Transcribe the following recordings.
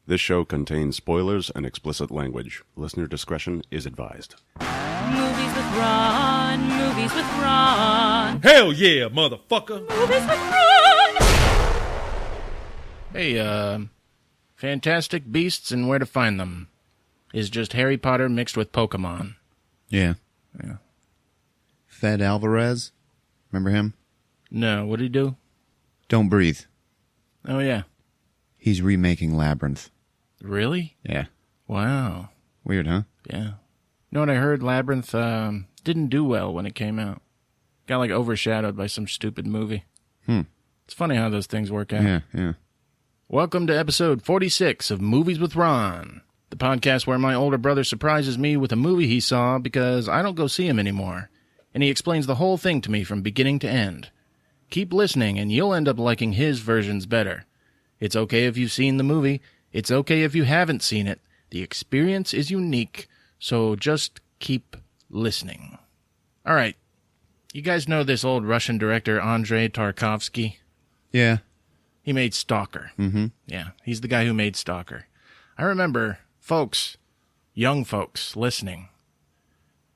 This show contains spoilers and explicit language. Listener discretion is advised. Movies with Ron, movies with Ron. Hell yeah, motherfucker! Movies with Ron. Hey, Fantastic Beasts and Where to Find Them is just Harry Potter mixed with Pokemon. Yeah. Yeah. Fed Alvarez. Remember him? No, what'd he do? Don't Breathe. Oh, yeah. He's remaking Labyrinth. Really? Yeah. Wow. Weird, huh? Yeah. You know what I heard? Labyrinth didn't do well when it came out. Got, overshadowed by some stupid movie. It's funny how those things work out. Yeah. Welcome to episode 46 of Movies with Ron, the podcast where my older brother surprises me with a movie he saw because I don't go see him anymore, and he explains the whole thing to me from beginning to end. Keep listening, and you'll end up liking his versions better. It's okay if you've seen the movie. It's okay if you haven't seen it. The experience is unique, so just keep listening. All right. You guys know this old Russian director, Andrei Tarkovsky? Yeah. He made Stalker. Mm-hmm. Yeah, he's the guy who made Stalker. I remember, folks, young folks, listening.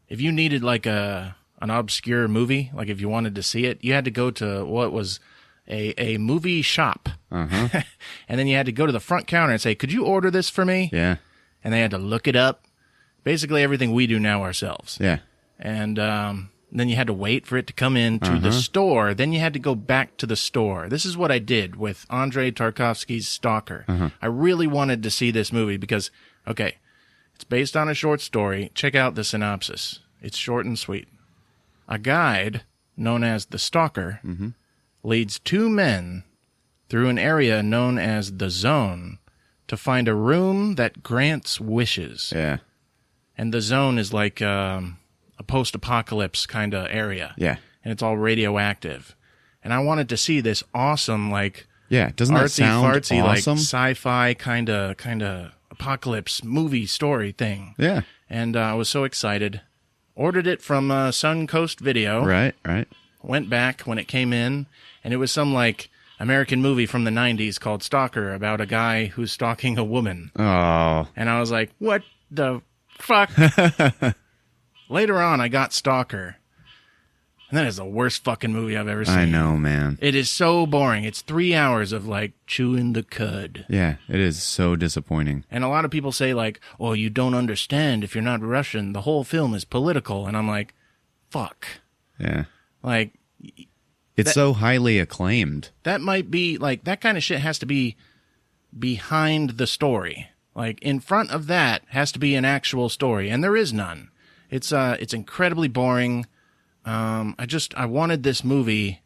If you needed an obscure movie, if you wanted to see it, you had to go to what was a movie shop. Uh-huh. And then you had to go to the front counter and say, could you order this for me? Yeah. And they had to look it up. Basically everything we do now ourselves. Yeah. And then you had to wait for it to come in to the store. Then you had to go back to the store. This is what I did with Andrei Tarkovsky's Stalker. I really wanted to see this movie because, okay, it's based on a short story. Check out the synopsis. It's short and sweet. A guide, known as the Stalker, leads two men through an area known as the Zone to find a room that grants wishes. Yeah. And the Zone is like a post-apocalypse kind of area. Yeah. And it's all radioactive. And I wanted to see this awesome, yeah, doesn't that sound artsy, awesome? Sci-fi kind of apocalypse movie story thing. Yeah. And I was so excited. Ordered it from Suncoast Video. Right. Went back when it came in, and it was some American movie from the 90s called Stalker about a guy who's stalking a woman. Oh. And I was like, what the fuck? Later on, I got Stalker. And that is the worst fucking movie I've ever seen. I know, man. It is so boring. It's 3 hours of chewing the cud. Yeah, it is so disappointing. And a lot of people say oh, you don't understand if you're not Russian. The whole film is political. And I'm like, fuck. Yeah. That- It's so highly acclaimed. That might be that kind of shit has to be behind the story. In front of that has to be an actual story, and there is none. It's incredibly boring. I wanted this movie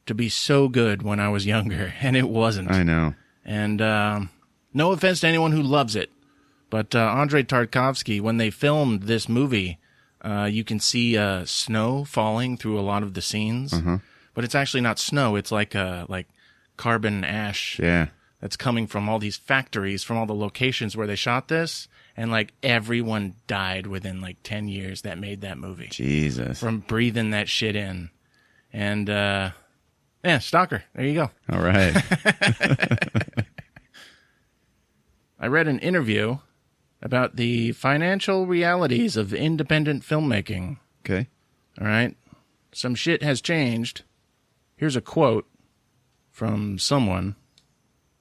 to be so good when I was younger, and it wasn't. I know. And no offense to anyone who loves it, but Andrei Tarkovsky, when they filmed this movie, you can see snow falling through a lot of the scenes. But it's actually not snow. It's like carbon ash that's coming from all these factories, from all the locations where they shot this. And everyone died within 10 years that made that movie. Jesus. From breathing that shit in. And, yeah, Stalker. There you go. All right. I read an interview about the financial realities of independent filmmaking. Okay. All right. Some shit has changed. Here's a quote from someone,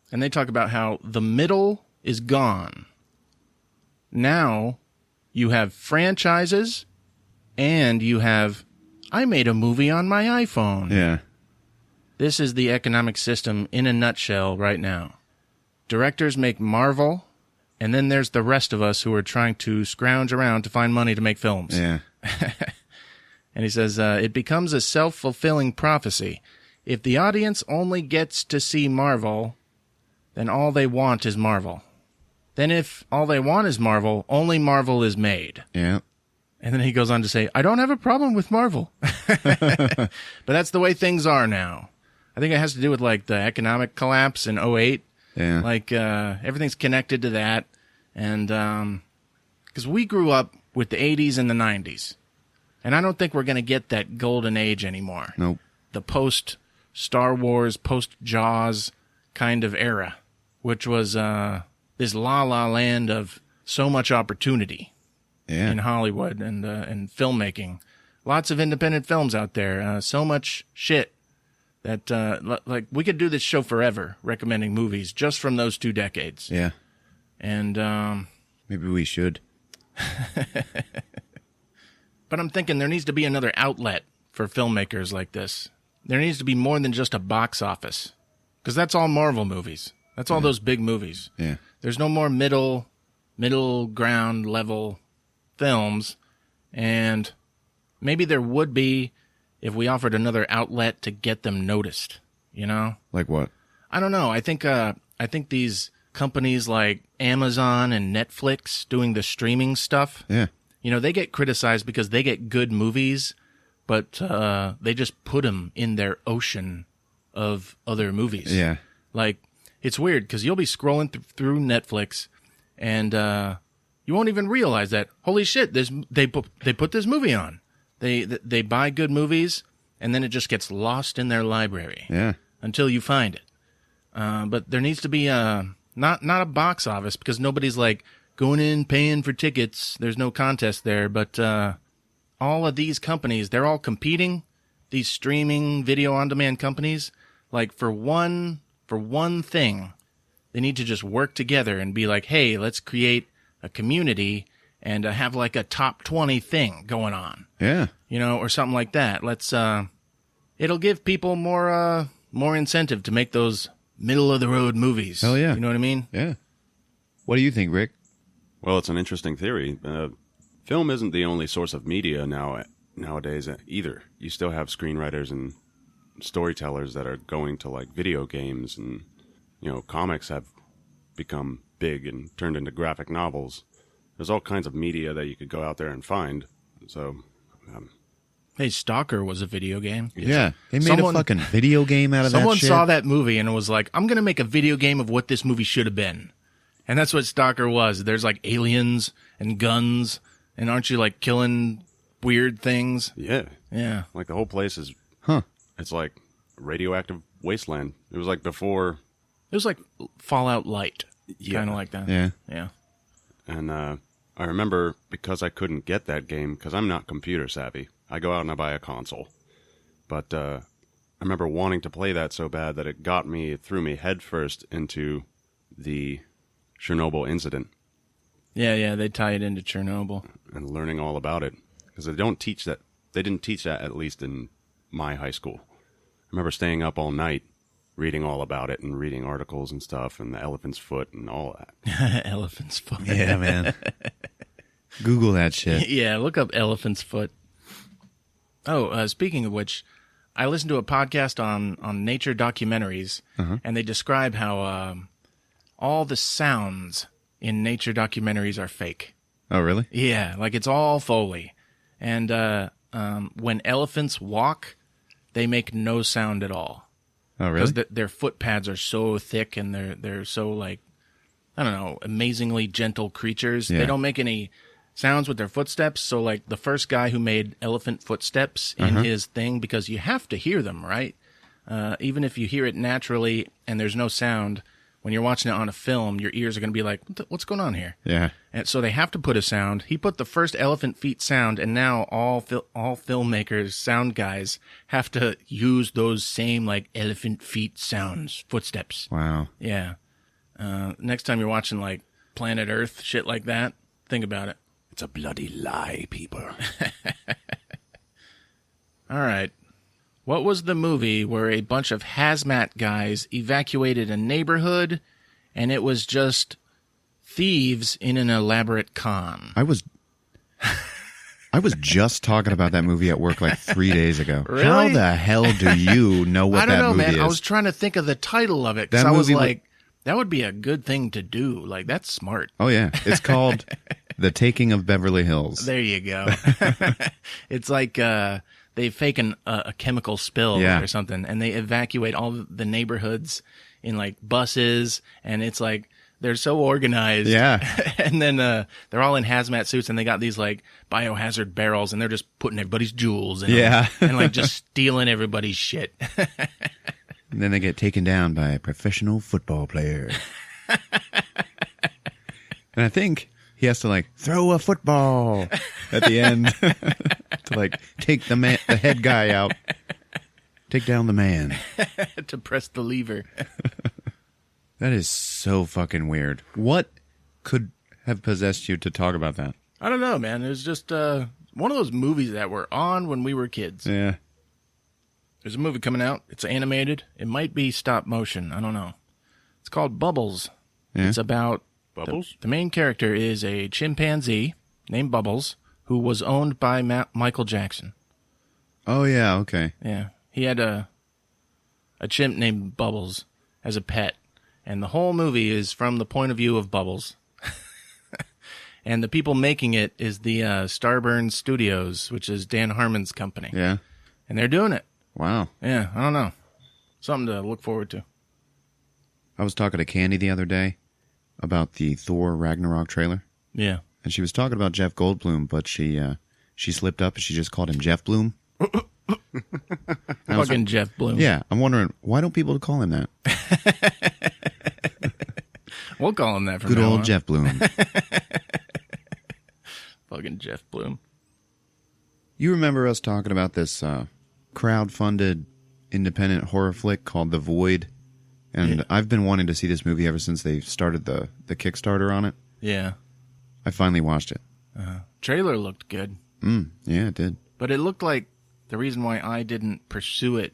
and they talk about how the middle is gone. Now you have franchises, and you have, I made a movie on my iPhone. Yeah. This is the economic system in a nutshell right now. Directors make Marvel, and then there's the rest of us who are trying to scrounge around to find money to make films. Yeah. And he says, it becomes a self-fulfilling prophecy. If the audience only gets to see Marvel, then all they want is Marvel. Then if all they want is Marvel, only Marvel is made. Yeah. And then he goes on to say, I don't have a problem with Marvel. But that's the way things are now. I think it has to do with the economic collapse in '08. Yeah. Everything's connected to that. And because we grew up with the 80s and the 90s. And I don't think we're going to get that golden age anymore. Nope. The post-Star Wars, post-Jaws kind of era, which was la la land of so much opportunity Yeah. in Hollywood and filmmaking. Lots of independent films out there. So much shit that like we could do this show forever, recommending movies just from those 2 decades. Yeah. And Maybe we should. but I'm thinking there needs to be another outlet for filmmakers like this. There needs to be more than just a box office, because that's all Marvel movies. That's all those big movies. Yeah. There's no more middle ground level films, and maybe there would be if we offered another outlet to get them noticed, you know? Like what? I don't know. I think these companies like Amazon and Netflix doing the streaming stuff, Yeah. you know, they get criticized because they get good movies, but they just put them in their ocean of other movies. Yeah. Like, it's weird because you'll be scrolling through Netflix and you won't even realize that, holy shit, they put this movie on. They buy good movies, and then it just gets lost in their library Yeah. until you find it. But there needs to be not a box office, because nobody's like going in paying for tickets. There's no contest there. But all of these companies, they're all competing. These streaming video on demand companies, like for one thing, they need to just work together and be like, hey, let's create a community and have like a top 20 thing going on. Yeah. You know, or something like that. Let's it'll give people more incentive to make those middle of the road movies. Hell yeah. You know what I mean? Yeah. What do you think, Rick? Well, it's an interesting theory. Film isn't the only source of media nowadays either. You still have screenwriters and storytellers that are going to like video games, and you know, comics have become big and turned into graphic novels. There's all kinds of media that you could go out there and find. So, Hey, Stalker was a video game. Yeah. They made a fucking video game out of that Someone shit. saw that movie and was like, I'm going to make a video game of what this movie should have been. And that's what Stalker was. There's like aliens and guns, and aren't you like killing weird things? yeah, Yeah. like the whole place is, Huh. it's like radioactive wasteland. It was like before, It was like Fallout Light. Yeah. Kind of like that. Yeah. Yeah. and I remember, because I couldn't get that game because I'm not computer savvy. I go out and I buy a console, but I remember wanting to play that so bad that it threw me headfirst into the Chernobyl incident Yeah, they tie it into Chernobyl. and learning all about it, because they don't teach that. They didn't teach that, at least in my high school. I remember staying up all night reading all about it and reading articles and stuff, and the elephant's foot and all that. Elephant's foot. Yeah, man. Google that shit. Yeah, look up elephant's foot. Oh, speaking of which, I listened to a podcast on nature documentaries, and they describe how all the sounds in nature documentaries are fake. Oh, really? Yeah, like it's all Foley. And when elephants walk, they make no sound at all. Oh, really? Because their foot pads are so thick, and they're so, like, I don't know, amazingly gentle creatures. Yeah. They don't make any sounds with their footsteps. So, like, the first guy who made elephant footsteps in his thing, because you have to hear them, right? Even if you hear it naturally and there's no sound, when you're watching it on a film, your ears are going to be like, what's going on here? Yeah. And so they have to put a sound. He put the first elephant feet sound, and now all filmmakers, sound guys, have to use those same like elephant feet sounds, footsteps. Wow. Yeah. Next time you're watching like Planet Earth, shit like that, think about it. It's a bloody lie, people. All right. What was the movie where a bunch of hazmat guys evacuated a neighborhood, and it was just thieves in an elaborate con? I was just talking about that movie at work like 3 days ago. Really? How the hell do you know what I don't that know, movie man. is? I was trying to think of the title of it, because That I was movie like, that would be a good thing to do. Like, that's smart. Oh, yeah. It's called The Taking of Beverly Hills. There you go. It's like they fake a chemical spill or something, and they evacuate all the neighborhoods in like buses, and it's like they're so organized. Yeah. And then they're all in hazmat suits, and they got these like biohazard barrels, and they're just putting everybody's jewels in them, and like just stealing everybody's shit. And then they get taken down by a professional football player. And I think he has to like throw a football at the end to like take the head guy out, take down the man. To press the lever. That is so fucking weird. What could have possessed you to talk about that? I don't know, man. It was just one of those movies that were on when we were kids. Yeah. There's a movie coming out. It's animated. It might be stop motion. I don't know. It's called Bubbles. Yeah. It's about... Bubbles? The main character is a chimpanzee named Bubbles who was owned by Michael Jackson. Oh, yeah, okay. Yeah. He had a chimp named Bubbles as a pet. And the whole movie is from the point of view of Bubbles. And the people making it is the Starburn Studios, which is Dan Harmon's company. Yeah. And they're doing it. Wow. Yeah, I don't know. Something to look forward to. I was talking to Candy the other day about the Thor Ragnarok trailer. Yeah. And she was talking about Jeff Goldblum, but she slipped up and she just called him Jeff Bloom. Fucking Jeff Bloom. Yeah, I'm wondering, why don't people call him that? We'll call him that from Good now old on. Jeff Bloom. Fucking Jeff Bloom. You remember us talking about this crowd-funded independent horror flick called The Void? And Yeah. I've been wanting to see this movie ever since they started the Kickstarter on it. Yeah. I finally watched it. Trailer looked good. Yeah, it did. But it looked like the reason why I didn't pursue it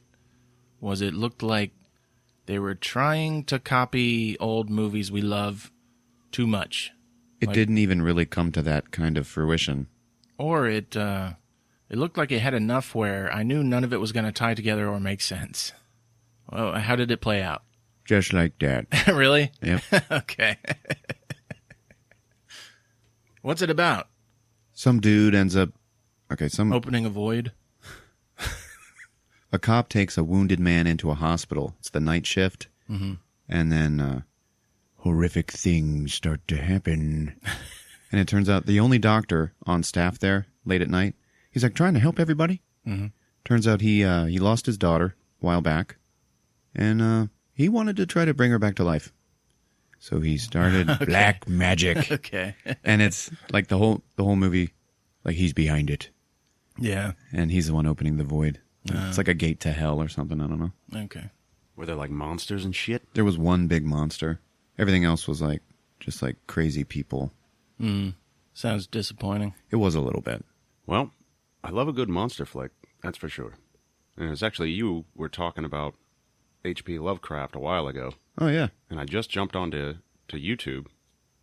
was it looked like they were trying to copy old movies we love too much. It didn't even really come to that kind of fruition. Or it looked like it had enough where I knew none of it was going to tie together or make sense. Well, how did it play out? Just like that. Really? Yep. Okay. What's it about? Some dude ends up... Okay, Opening a void? a cop takes a wounded man into a hospital. It's the night shift. Mm-hmm. And then horrific things start to happen. And it turns out the only doctor on staff there late at night, he's like trying to help everybody. Mm-hmm. Turns out he lost his daughter a while back. And he wanted to try to bring her back to life. So he started black magic. Okay. And it's like the whole movie, like he's behind it. Yeah. And he's the one opening the void. It's like a gate to hell or something. I don't know. Okay. Were there like monsters and shit? There was one big monster. Everything else was like just like crazy people. Sounds disappointing. It was a little bit. Well, I love a good monster flick, that's for sure. And it was actually you were talking about H.P. Lovecraft a while ago. Oh, yeah. And I just jumped onto YouTube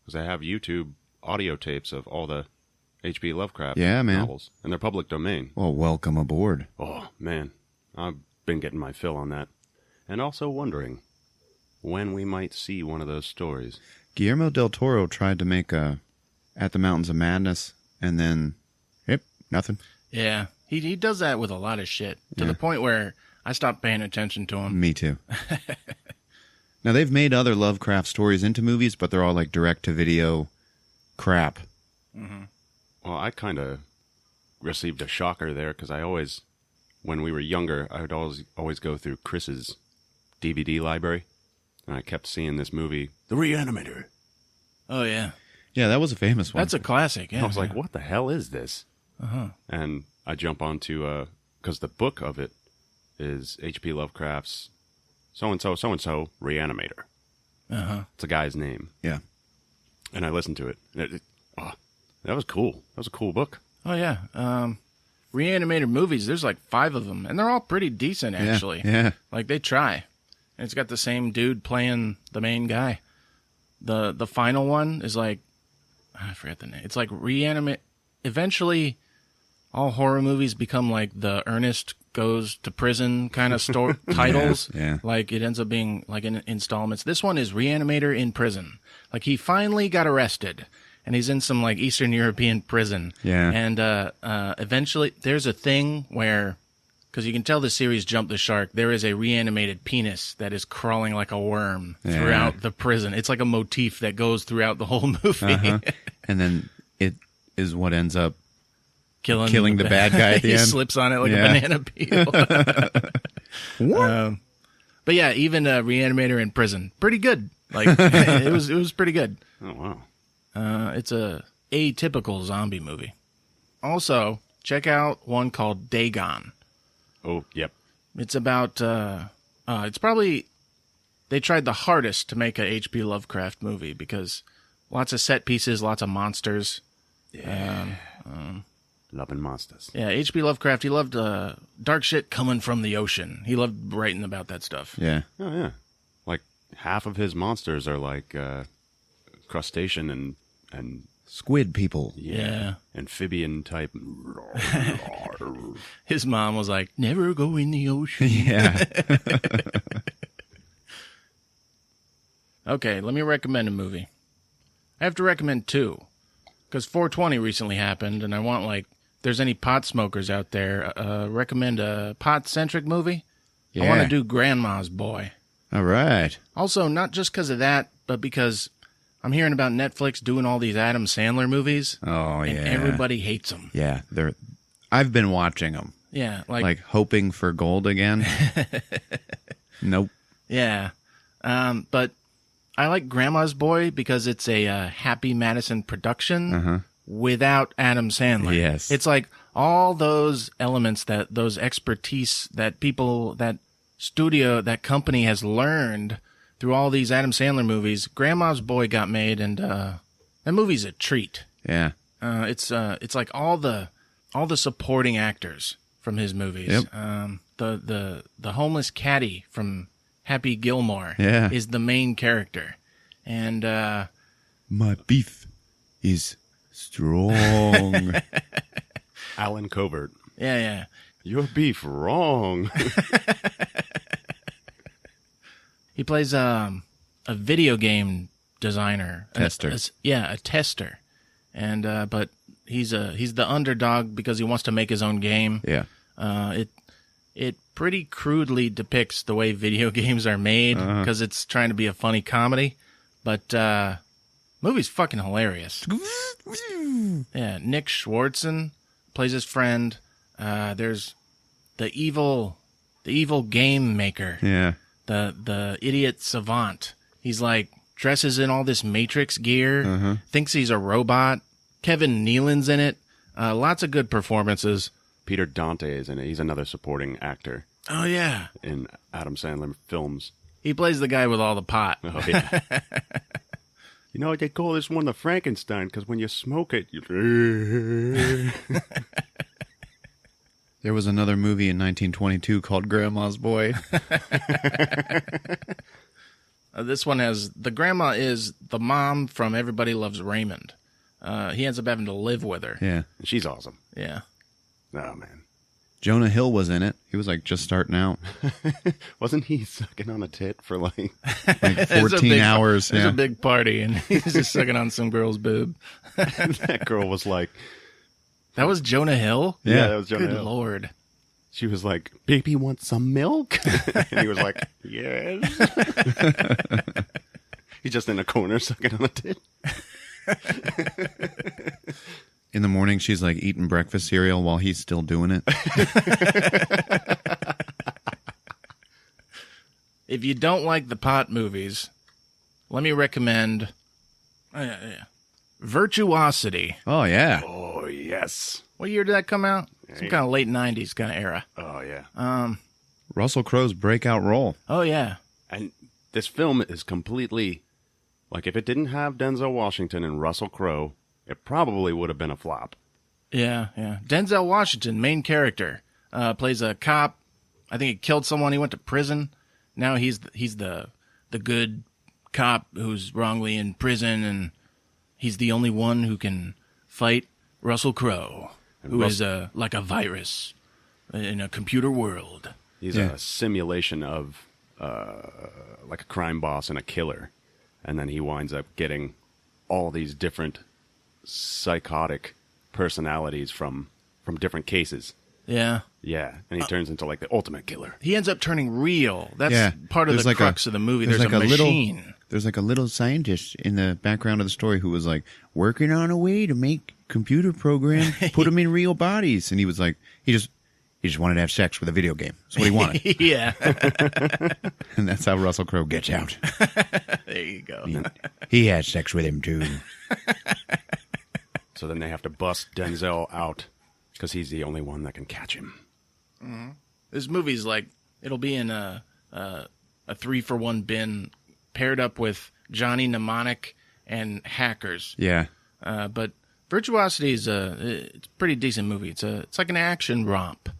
because I have YouTube audio tapes of all the H.P. Lovecraft novels, and they're public domain. Well, welcome aboard. Oh, man. I've been getting my fill on that. And also wondering when we might see one of those stories. Guillermo del Toro tried to make At the Mountains of Madness, and then, yep, nothing. Yeah. He does that with a lot of shit to the point where I stopped paying attention to him. Me too. Now, they've made other Lovecraft stories into movies, but they're all like direct-to-video crap. Mm-hmm. Well, I kind of received a shocker there because I always, when we were younger, I would always go through Chris's DVD library, and I kept seeing this movie, The Reanimator. Oh, yeah. Yeah, that was a famous one. That's a classic, yeah. I was like, what the hell is this? Uh-huh. And I jump onto, because the book of it is H.P. Lovecraft's so-and-so, so-and-so, Reanimator. Uh-huh. It's a guy's name. Yeah. And I listened to it. And that was cool. That was a cool book. Oh, yeah. Reanimated movies, there's like 5 of them, and they're all pretty decent, actually. Yeah. Like, they try. And it's got the same dude playing the main guy. The final one is like, I forget the name. It's like reanimate. Eventually, all horror movies become like the Ernest goes to prison kind of titles. Yeah. Like, it ends up being like in installments. This one is Reanimator in Prison. Like, he finally got arrested, and he's in some like Eastern European prison. Yeah. And eventually, there's a thing where, because you can tell the series jumped the shark, there is a reanimated penis that is crawling like a worm throughout the prison. It's like a motif that goes throughout the whole movie. Uh-huh. And then it is what ends up killing the bad guy at the he end. slips on it like a banana peel. But yeah, even Reanimator in Prison, pretty good. Like it was pretty good. Oh, wow. It's a atypical zombie movie. Also, check out one called Dagon. Oh, yep. It's about, it's probably, they tried the hardest to make a H.P. Lovecraft movie because lots of set pieces, lots of monsters. Yeah. Loving monsters. Yeah, H.P. Lovecraft, he loved dark shit coming from the ocean. He loved writing about that stuff. Yeah. Oh, yeah. Like, half of his monsters are like crustacean and Squid people. Yeah. Amphibian type. His mom was like, never go in the ocean. Yeah. Okay, let me recommend a movie. I have to recommend two. Because 420 recently happened, and I want, like, if there's any pot smokers out there, recommend a pot-centric movie. Yeah. I want to do Grandma's Boy. All right. Also, not just because of that, but because I'm hearing about Netflix doing all these Adam Sandler movies. Oh, yeah. And everybody hates them. Yeah. I've been watching them. Yeah. Like hoping for gold again. Nope. Yeah. But I like Grandma's Boy because it's a Happy Madison production without Adam Sandler. Yes. It's like all those elements, those expertise that people, that studio, that company has learned through all these Adam Sandler movies. Grandma's Boy got made, and that movie's a treat. Yeah. It's like all the supporting actors from his movies. Yep. The homeless caddy from Happy Gilmore Yeah. is the main character. And My beef is strong. Alan Covert. yeah. Your beef wrong. He plays a video game designer. Tester. A tester. And but he's the underdog because he wants to make his own game. Yeah. It pretty crudely depicts the way video games are made because it's trying to be a funny comedy, but movie's fucking hilarious. Yeah, Nick Swartzen plays his friend. There's the evil game maker. Yeah. The idiot savant. He's like dresses in all this Matrix gear, thinks he's a robot. Kevin Nealon's in it. Lots of good performances. Peter Dante is in it. He's another supporting actor Oh yeah, in Adam Sandler films. he plays the guy with all the pot. Oh, yeah. You know, they call this one the Frankenstein because when you smoke it, you... There was another movie in 1922 called Grandma's Boy. This one has the grandma is the mom from Everybody Loves Raymond. He ends up having to live with her. Yeah. She's awesome. Yeah. Oh, man. Jonah Hill was in it. He was like just starting out. Wasn't he sucking on a tit for like... Like 14 hours. There's Yeah. a big party, and he's just sucking on some girl's boob. That girl was like... That was Jonah Hill? Yeah, that was Jonah Good Hill. Lord. She was like, baby, want some milk? And he was like, yes. He's just in a corner sucking on a tit. In the morning, she's like eating breakfast cereal while he's still doing it. If you don't like the pot movies, let me recommend Virtuosity. Oh, yeah. Oh, yes. What year did that come out? Some kind of late 90s kind of era. Oh, yeah. Russell Crowe's breakout role. Oh, yeah. And this film is completely... Like, if it didn't have Denzel Washington and Russell Crowe, it probably would have been a flop. Yeah. Denzel Washington, main character, plays a cop. I think he killed someone. He went to prison. Now he's the good cop who's wrongly in prison, and he's the only one who can fight Russell Crowe, who is like a virus in a computer world. He's a simulation of like a crime boss and a killer. And then he winds up getting all these different psychotic personalities from different cases. Yeah. Yeah, and he turns into like the ultimate killer. He ends up turning real. That's part of There's the like crux of the movie. There's like a machine. Little, there's like a little scientist in the background of the story who was like working on a way to make computer program, put them in real bodies. And he was like, he He just wanted to have sex with a video game. That's what he wanted. Yeah. And that's how Russell Crowe gets out. There you go. He had sex with him, too. So then they have to bust Denzel out because he's the only one that can catch him. Mm-hmm. This movie's like, it'll be in a 3-for-1 bin paired up with Johnny Mnemonic and Hackers. Yeah. But Virtuosity is it's a pretty decent movie. It's like an action romp.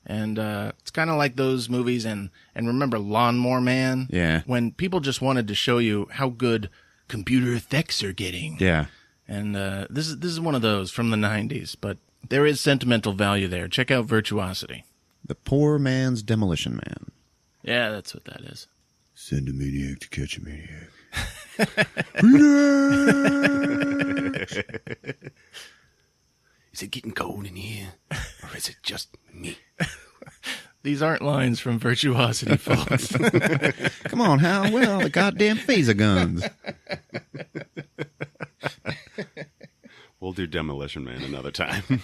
And it's kind of like those movies, and remember Lawnmower Man? Yeah. When people just wanted to show you how good computer effects are getting. Yeah. And this is one of those from the 90s, but there is sentimental value there. Check out Virtuosity. The poor man's Demolition Man. Yeah, that's what that is. Send a maniac to catch a maniac. Is it getting cold in here? Or is it just me? These aren't lines from Virtuosity, folks. Come on, Hal. Where are all the goddamn phaser guns? We'll do Demolition Man another time.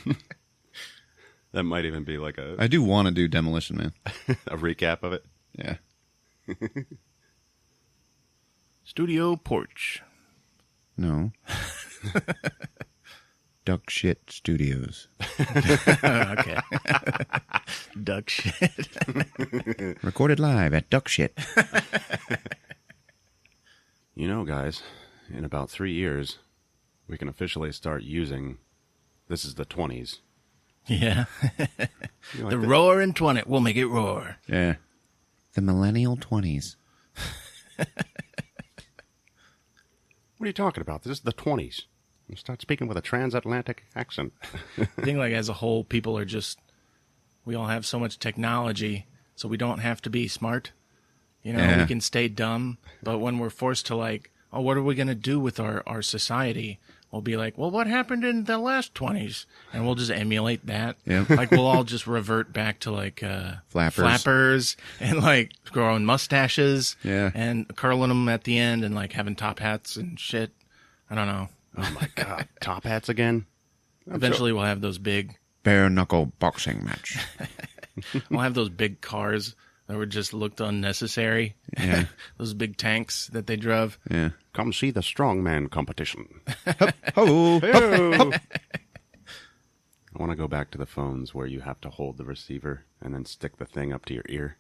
That might even be like I do want to do Demolition Man. a recap of it. Yeah. Studio Porch. No. Duck Shit Studios. Okay. Duck Shit. Recorded live at Duck Shit. You know, guys, in about 3 years, we can officially start using this is the 20s. Yeah. You like The that? roaring 20. We'll make it roar. Yeah. The millennial 20s. What are you talking about? This is the 20s. You start speaking with a transatlantic accent. I think like as a whole, people are just, we all have so much technology, so we don't have to be smart. You know, Yeah. we can stay dumb, but when we're forced to like, oh, what are we going to do with our society? We'll be like, well, what happened in the last 20s? And we'll just emulate that. Yep. Like we'll all just revert back to like flappers and like growing mustaches Yeah. and curling them at the end and like having top hats and shit. I don't know. Oh, my God. Top hats again? Eventually we'll have those big, Bare knuckle boxing match. we'll have those big cars that were just looked unnecessary. Yeah. Those big tanks that they drove. Yeah. Come see the strongman competition. Ho! I want to go back to the phones where you have to hold the receiver and then stick the thing up to your ear.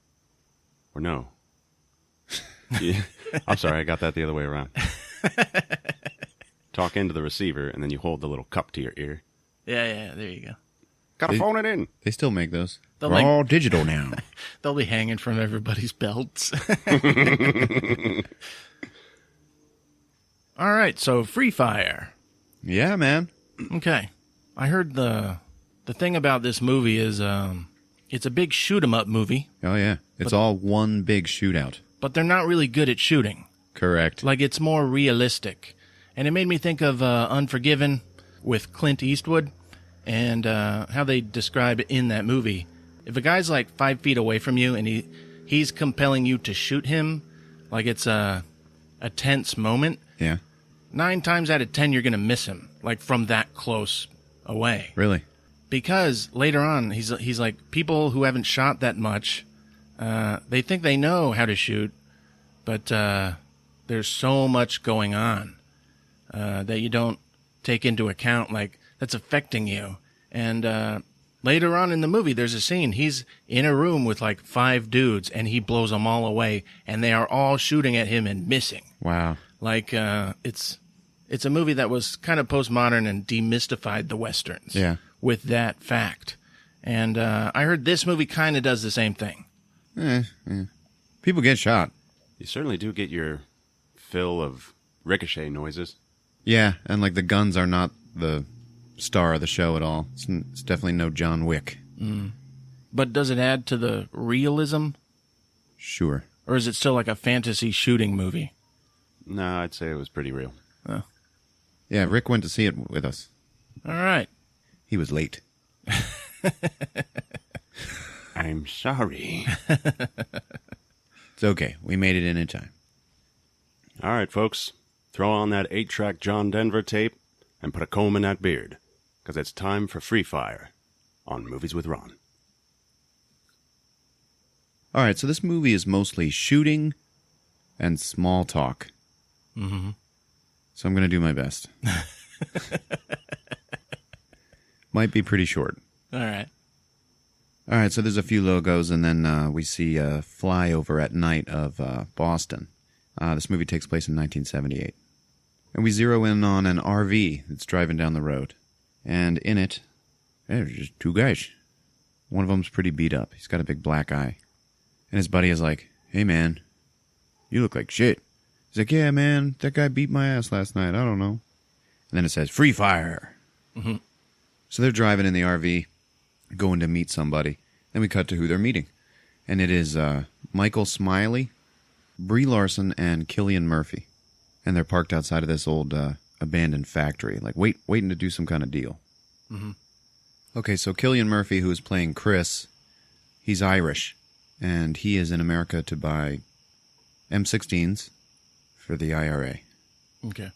Or no. Yeah. I'm sorry, I got that the other way around. Talk into the receiver and then you hold the little cup to your ear. Yeah, there you go. Gotta phone it in. They still make those. They'll We're make- all digital now. They'll be hanging from everybody's belts. All right, so Free Fire. Yeah, man. Okay. I heard the thing about this movie is it's a big shoot 'em up movie, Oh, yeah. It's all one big shootout. but they're not really good at shooting. Correct. Like it's more realistic. And it made me think of Unforgiven with Clint Eastwood and how they describe in that movie. If a guy's like 5 feet away from you and he's compelling you to shoot him, like it's a tense moment, Yeah. 9 times out of 10 you're going to miss him, like from that close away. Really? Because later on, he's like, people who haven't shot that much, they think they know how to shoot, but there's so much going on that you don't take into account, like, that's affecting you. And later on in the movie, there's a scene. He's in a room with like 5 dudes, and he blows them all away, and they are all shooting at him and missing. Wow. Like, it's a movie that was kind of postmodern and demystified the Westerns. Yeah. With that fact. And I heard this movie kind of does the same thing. People get shot. You certainly do get your fill of ricochet noises. Yeah, and like the guns are not the star of the show at all. It's definitely no John Wick. But does it add to the realism? Sure. Or is it still like a fantasy shooting movie? No, I'd say it was pretty real. Yeah, Rick went to see it with us. All right. He was late. I'm sorry. It's okay. We made it in time. All right, folks. Throw on that 8-track John Denver tape and put a comb in that beard, because it's time for Free Fire on Movies with Ron. All right, so this movie is mostly shooting and small talk. Mm-hmm. So I'm going to do my best. Might be pretty short. All right. All right, so there's a few logos, and then we see a flyover at night of Boston. This movie takes place in 1978. And we zero in on an RV that's driving down the road. And in it, there's just two guys. One of them's pretty beat up. He's got a big black eye. And his buddy is like, "Hey, man, you look like shit." He's like, "Yeah, man, that guy beat my ass last night. I don't know." And then it says, "Free fire." Mm-hmm. So they're driving in the RV, going to meet somebody. Then we cut to who they're meeting. And it is Michael Smiley, Brie Larson, and Cillian Murphy. And they're parked outside of this old abandoned factory, like waiting to do some kind of deal. Mm-hmm. Okay, so Cillian Murphy, who is playing Chris, he's Irish. And he is in America to buy M16s for the IRA. Okay.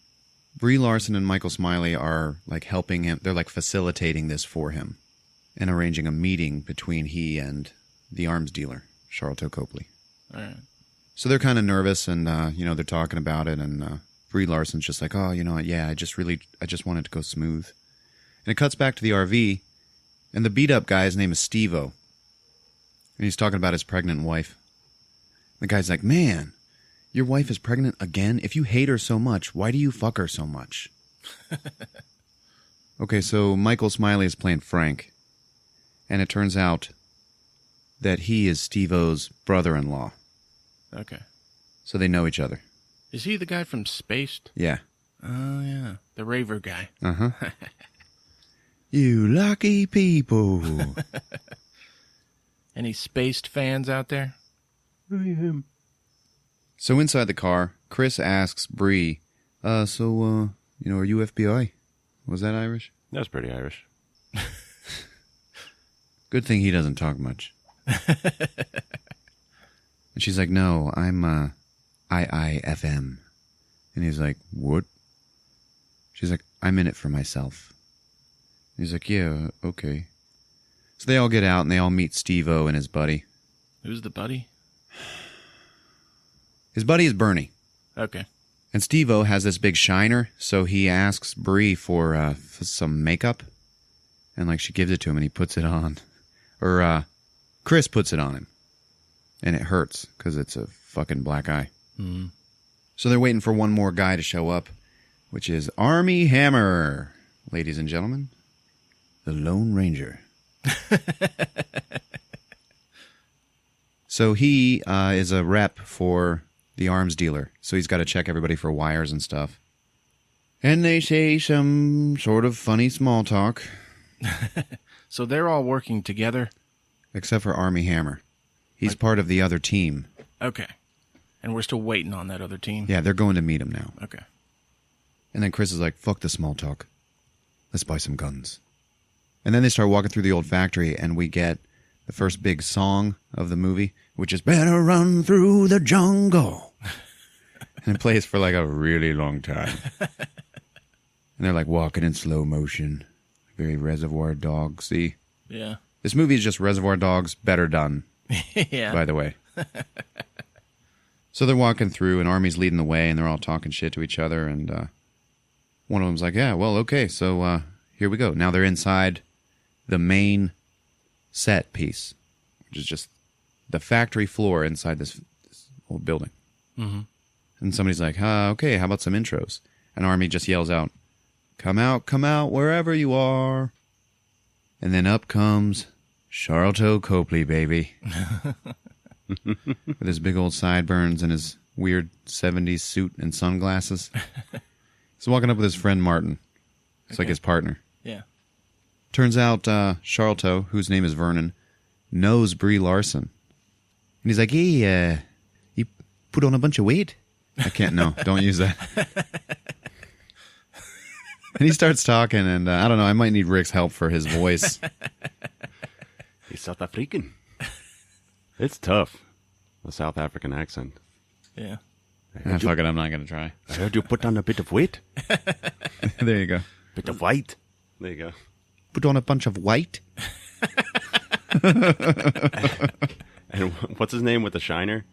Brie Larson and Michael Smiley are like helping him. They're like facilitating this for him and arranging a meeting between he and the arms dealer, Sharlto Copley. All right. So they're kind of nervous and, they're talking about it. And Brie Larson's just like, "Oh, yeah, I just wanted to go smooth." And it cuts back to the RV. And the beat up guy's name is Steve-O. And he's talking about his pregnant wife. The guy's like, "Man, your wife is pregnant again? If you hate her so much, why do you fuck her so much?" Okay, so Michael Smiley is playing Frank. And it turns out that he is Steve-O's brother-in-law. Okay. So they know each other. Is he the guy from Spaced? Yeah. Oh, yeah. The raver guy. Uh-huh. You lucky people. Any Spaced fans out there? I am. So inside the car, Chris asks Brie, are you FBI? Was that Irish? That's pretty Irish. Good thing he doesn't talk much. And she's like, "No, I'm IIFM." And he's like, "What?" She's like, "I'm in it for myself." And he's like, "Yeah, okay." So they all get out and they all meet Steve-O and his buddy. Who's the buddy? His buddy is Bernie. Okay. And Steve-O has this big shiner, so he asks Brie for some makeup. And like she gives it to him and he puts it on. Or Chris puts it on him. And it hurts because it's a fucking black eye. Mm. So they're waiting for one more guy to show up, which is Armie Hammer, ladies and gentlemen. The Lone Ranger. So he is a rep for the arms dealer. So he's got to check everybody for wires and stuff. And they say some sort of funny small talk. So they're all working together? Except for Armie Hammer. He's part of the other team. Okay. And we're still waiting on that other team? Yeah, they're going to meet him now. Okay. And then Chris is like, "Fuck the small talk. Let's buy some guns." And then they start walking through the old factory, and we get the first big song of the movie, which is "Better Run Through the Jungle." And it plays for like a really long time. And they're like walking in slow motion. Very Reservoir Dogs. See? Yeah. This movie is just Reservoir Dogs, better done. Yeah. By the way. So they're walking through, and Armie's leading the way, and they're all talking shit to each other, and one of them's like, "Yeah, well, okay, so here we go." Now they're inside the main set piece, which is just the factory floor inside this old building. Mm-hmm. And somebody's like, "Okay, how about some intros?" And Armie just yells out, come out, wherever you are." And then up comes Sharlto Copley, baby. With his big old sideburns and his weird 70s suit and sunglasses. He's walking up with his friend Martin. It's like his partner. Yeah. Turns out Sharlto, whose name is Vernon, knows Brie Larson. And he's like, "Hey, you put on a bunch of weight?" I can't, no, don't use that. And he starts talking, and I don't know, I might need Rick's help for his voice. He's South African. It's tough. The South African accent. Yeah. Fuck it, I'm not going to try. I heard you put on a bit of weight. There you go. Bit of white. There you go. Put on a bunch of white? And what's his name with the shiner?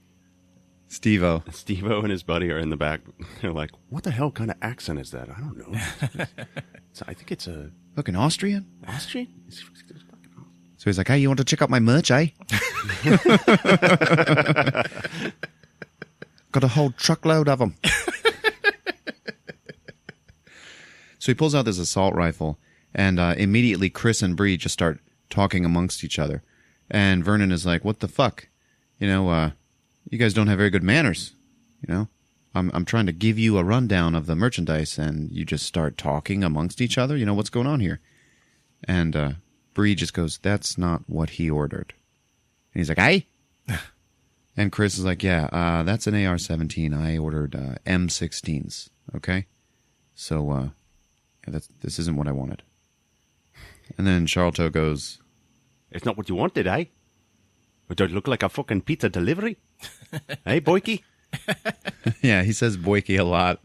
Steve-O. Steve-O and his buddy are in the back. They're like, what the hell kind of accent is that? I don't know. I think it's a... Fucking Austrian? Austrian? So he's like, hey, you want to check out my merch, eh? Got a whole truckload of them. So he pulls out this assault rifle, and immediately Chris and Brie just start talking amongst each other. And Vernon is like, what the fuck? You know, you guys don't have very good manners. You know, I'm trying to give you a rundown of the merchandise, and you just start talking amongst each other. You know, what's going on here? And Brie just goes, that's not what he ordered. And he's like, aye? And Chris is like, yeah, that's an AR-17. I ordered M16s, okay? So, this isn't what I wanted. And then Sharlto goes, it's not what you wanted, eh? But does it look like a fucking pizza delivery? Hey, Boyke? yeah, he says Boyke a lot,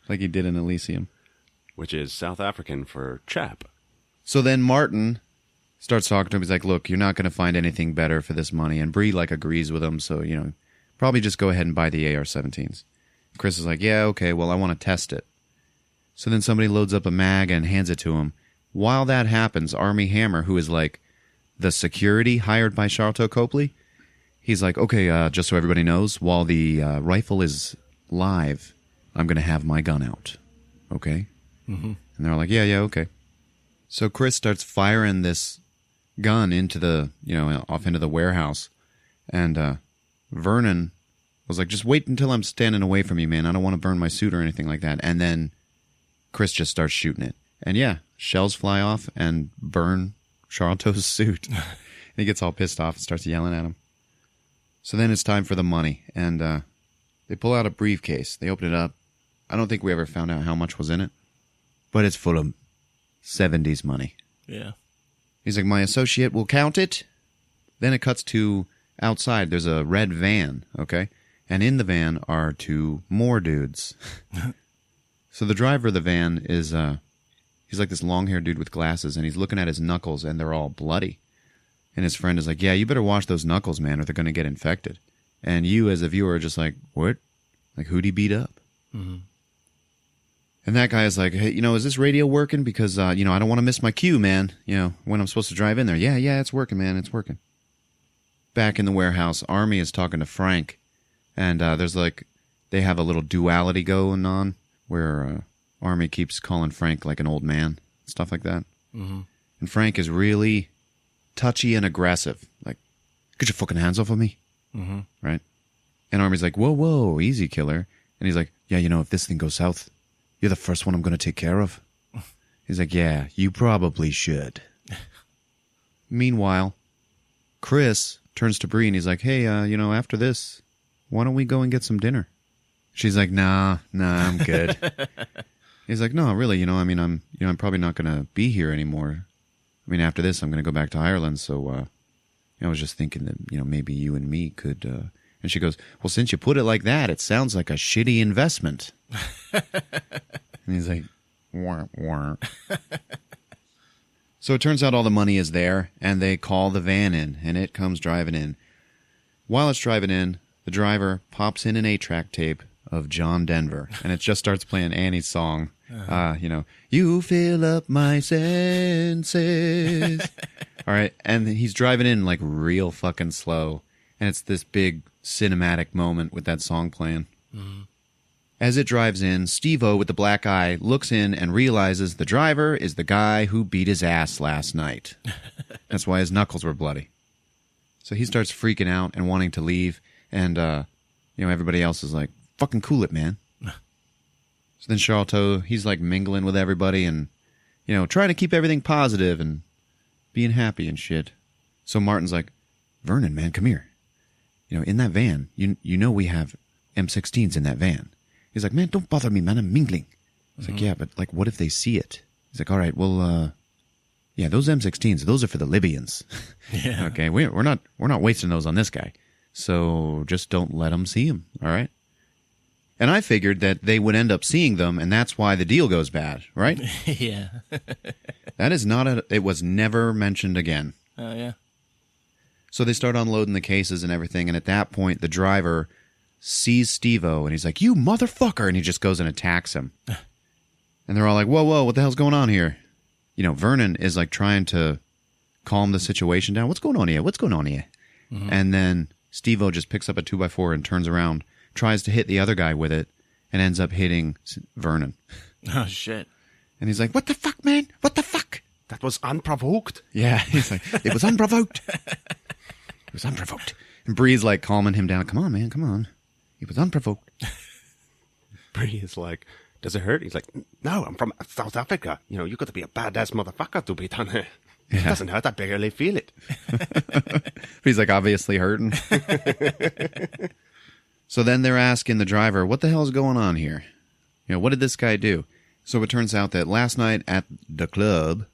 like he did in Elysium. Which is South African for chap. So then Martin starts talking to him. He's like, look, you're not going to find anything better for this money. And Brie, like, agrees with him. So, you know, probably just go ahead and buy the AR-17s. Chris is like, yeah, okay, well, I want to test it. So then somebody loads up a mag and hands it to him. While that happens, Armie Hammer, who is like the security hired by Sharlto Copley, he's like, okay, just so everybody knows, while the rifle is live, I'm going to have my gun out. Okay? Mm-hmm. And they're like, yeah, okay. So Chris starts firing this gun into the, you know, off into the warehouse. And Vernon was like, just wait until I'm standing away from you, man. I don't want to burn my suit or anything like that. And then Chris just starts shooting it. And yeah, shells fly off and burn Sharlto's suit. And he gets all pissed off and starts yelling at him. So then it's time for the money. And they pull out a briefcase. They open it up. I don't think we ever found out how much was in it. But it's full of 70s money. Yeah. He's like, my associate will count it. Then it cuts to outside. There's a red van, okay? And in the van are two more dudes. So the driver of the van is, he's like this long-haired dude with glasses, and he's looking at his knuckles, and they're all bloody. And his friend is like, yeah, you better wash those knuckles, man, or they're going to get infected. And you, as a viewer, are just like, what? Like, who'd he beat up? Mm-hmm. And that guy is like, hey, you know, is this radio working? Because, you know, I don't want to miss my cue, man. You know, when I'm supposed to drive in there. Yeah, it's working, man. It's working. Back in the warehouse, Armie is talking to Frank. And there's like, they have a little duality going on where Armie keeps calling Frank like an old man. Stuff like that. Mm-hmm. And Frank is really touchy and aggressive. Like, get your fucking hands off of me. Mm-hmm. Right? And Armie's like, whoa, easy, killer. And he's like, yeah, you know, if this thing goes south, you're the first one I'm going to take care of. He's like, yeah, you probably should. Meanwhile, Chris turns to Brie and he's like, hey, you know, after this, why don't we go and get some dinner? She's like, nah, I'm good. He's like, no, really, you know, I mean, I'm probably not going to be here anymore. I mean, after this, I'm going to go back to Ireland. So, I was just thinking that, you know, maybe you and me could, and she goes, well, since you put it like that, it sounds like a shitty investment. And he's like, wah, wah. So it turns out all the money is there, and they call the van in, and it comes driving in. While it's driving in, the driver pops in an 8-track tape of John Denver, and it just starts playing Annie's song. You know, you fill up my senses. All right, and he's driving in like real fucking slow, and it's this big cinematic moment with that song playing. Mm-hmm. As it drives in, Steve-O with the black eye looks in and realizes the driver is the guy who beat his ass last night. That's why his knuckles were bloody. So he starts freaking out and wanting to leave, and you know, everybody else is like, fucking cool it, man. So then Sharlto, he's like mingling with everybody and, you know, trying to keep everything positive and being happy and shit. So Martin's like, Vernon, man, come here. You know, in that van, you know we have M16s in that van. He's like, man, don't bother me, man. I'm mingling. I was like, yeah, but like, what if they see it? He's like, all right, well, yeah, those M16s, those are for the Libyans. Yeah. Okay, we're not wasting those on this guy. So just don't let them see him. All right. And I figured that they would end up seeing them, and that's why the deal goes bad, right? Yeah. That is not it was never mentioned again. Oh, yeah. So they start unloading the cases and everything, and at that point, the driver sees Steve-O, and he's like, "You motherfucker!" And he just goes and attacks him. And they're all like, "Whoa, whoa, what the hell's going on here?" You know, Vernon is like trying to calm the situation down. What's going on here? What's going on here? Mm-hmm. And then Steve-O just picks up a 2x4 and turns around, tries to hit the other guy with it, and ends up hitting Vernon. Oh, shit. And he's like, "What the fuck, man? What the fuck?" That was unprovoked. Yeah, he's like, "It was unprovoked. It was unprovoked." And Brie's like calming him down. "Come on, man, come on. It was unprovoked." Brie is like, "Does it hurt?" He's like, "No, I'm from South Africa. You know, you got to be a badass motherfucker to be down here. It doesn't hurt. I barely feel it." He's like obviously hurting. So then they're asking the driver, "What the hell's going on here? You know, what did this guy do?" So it turns out that last night at the club,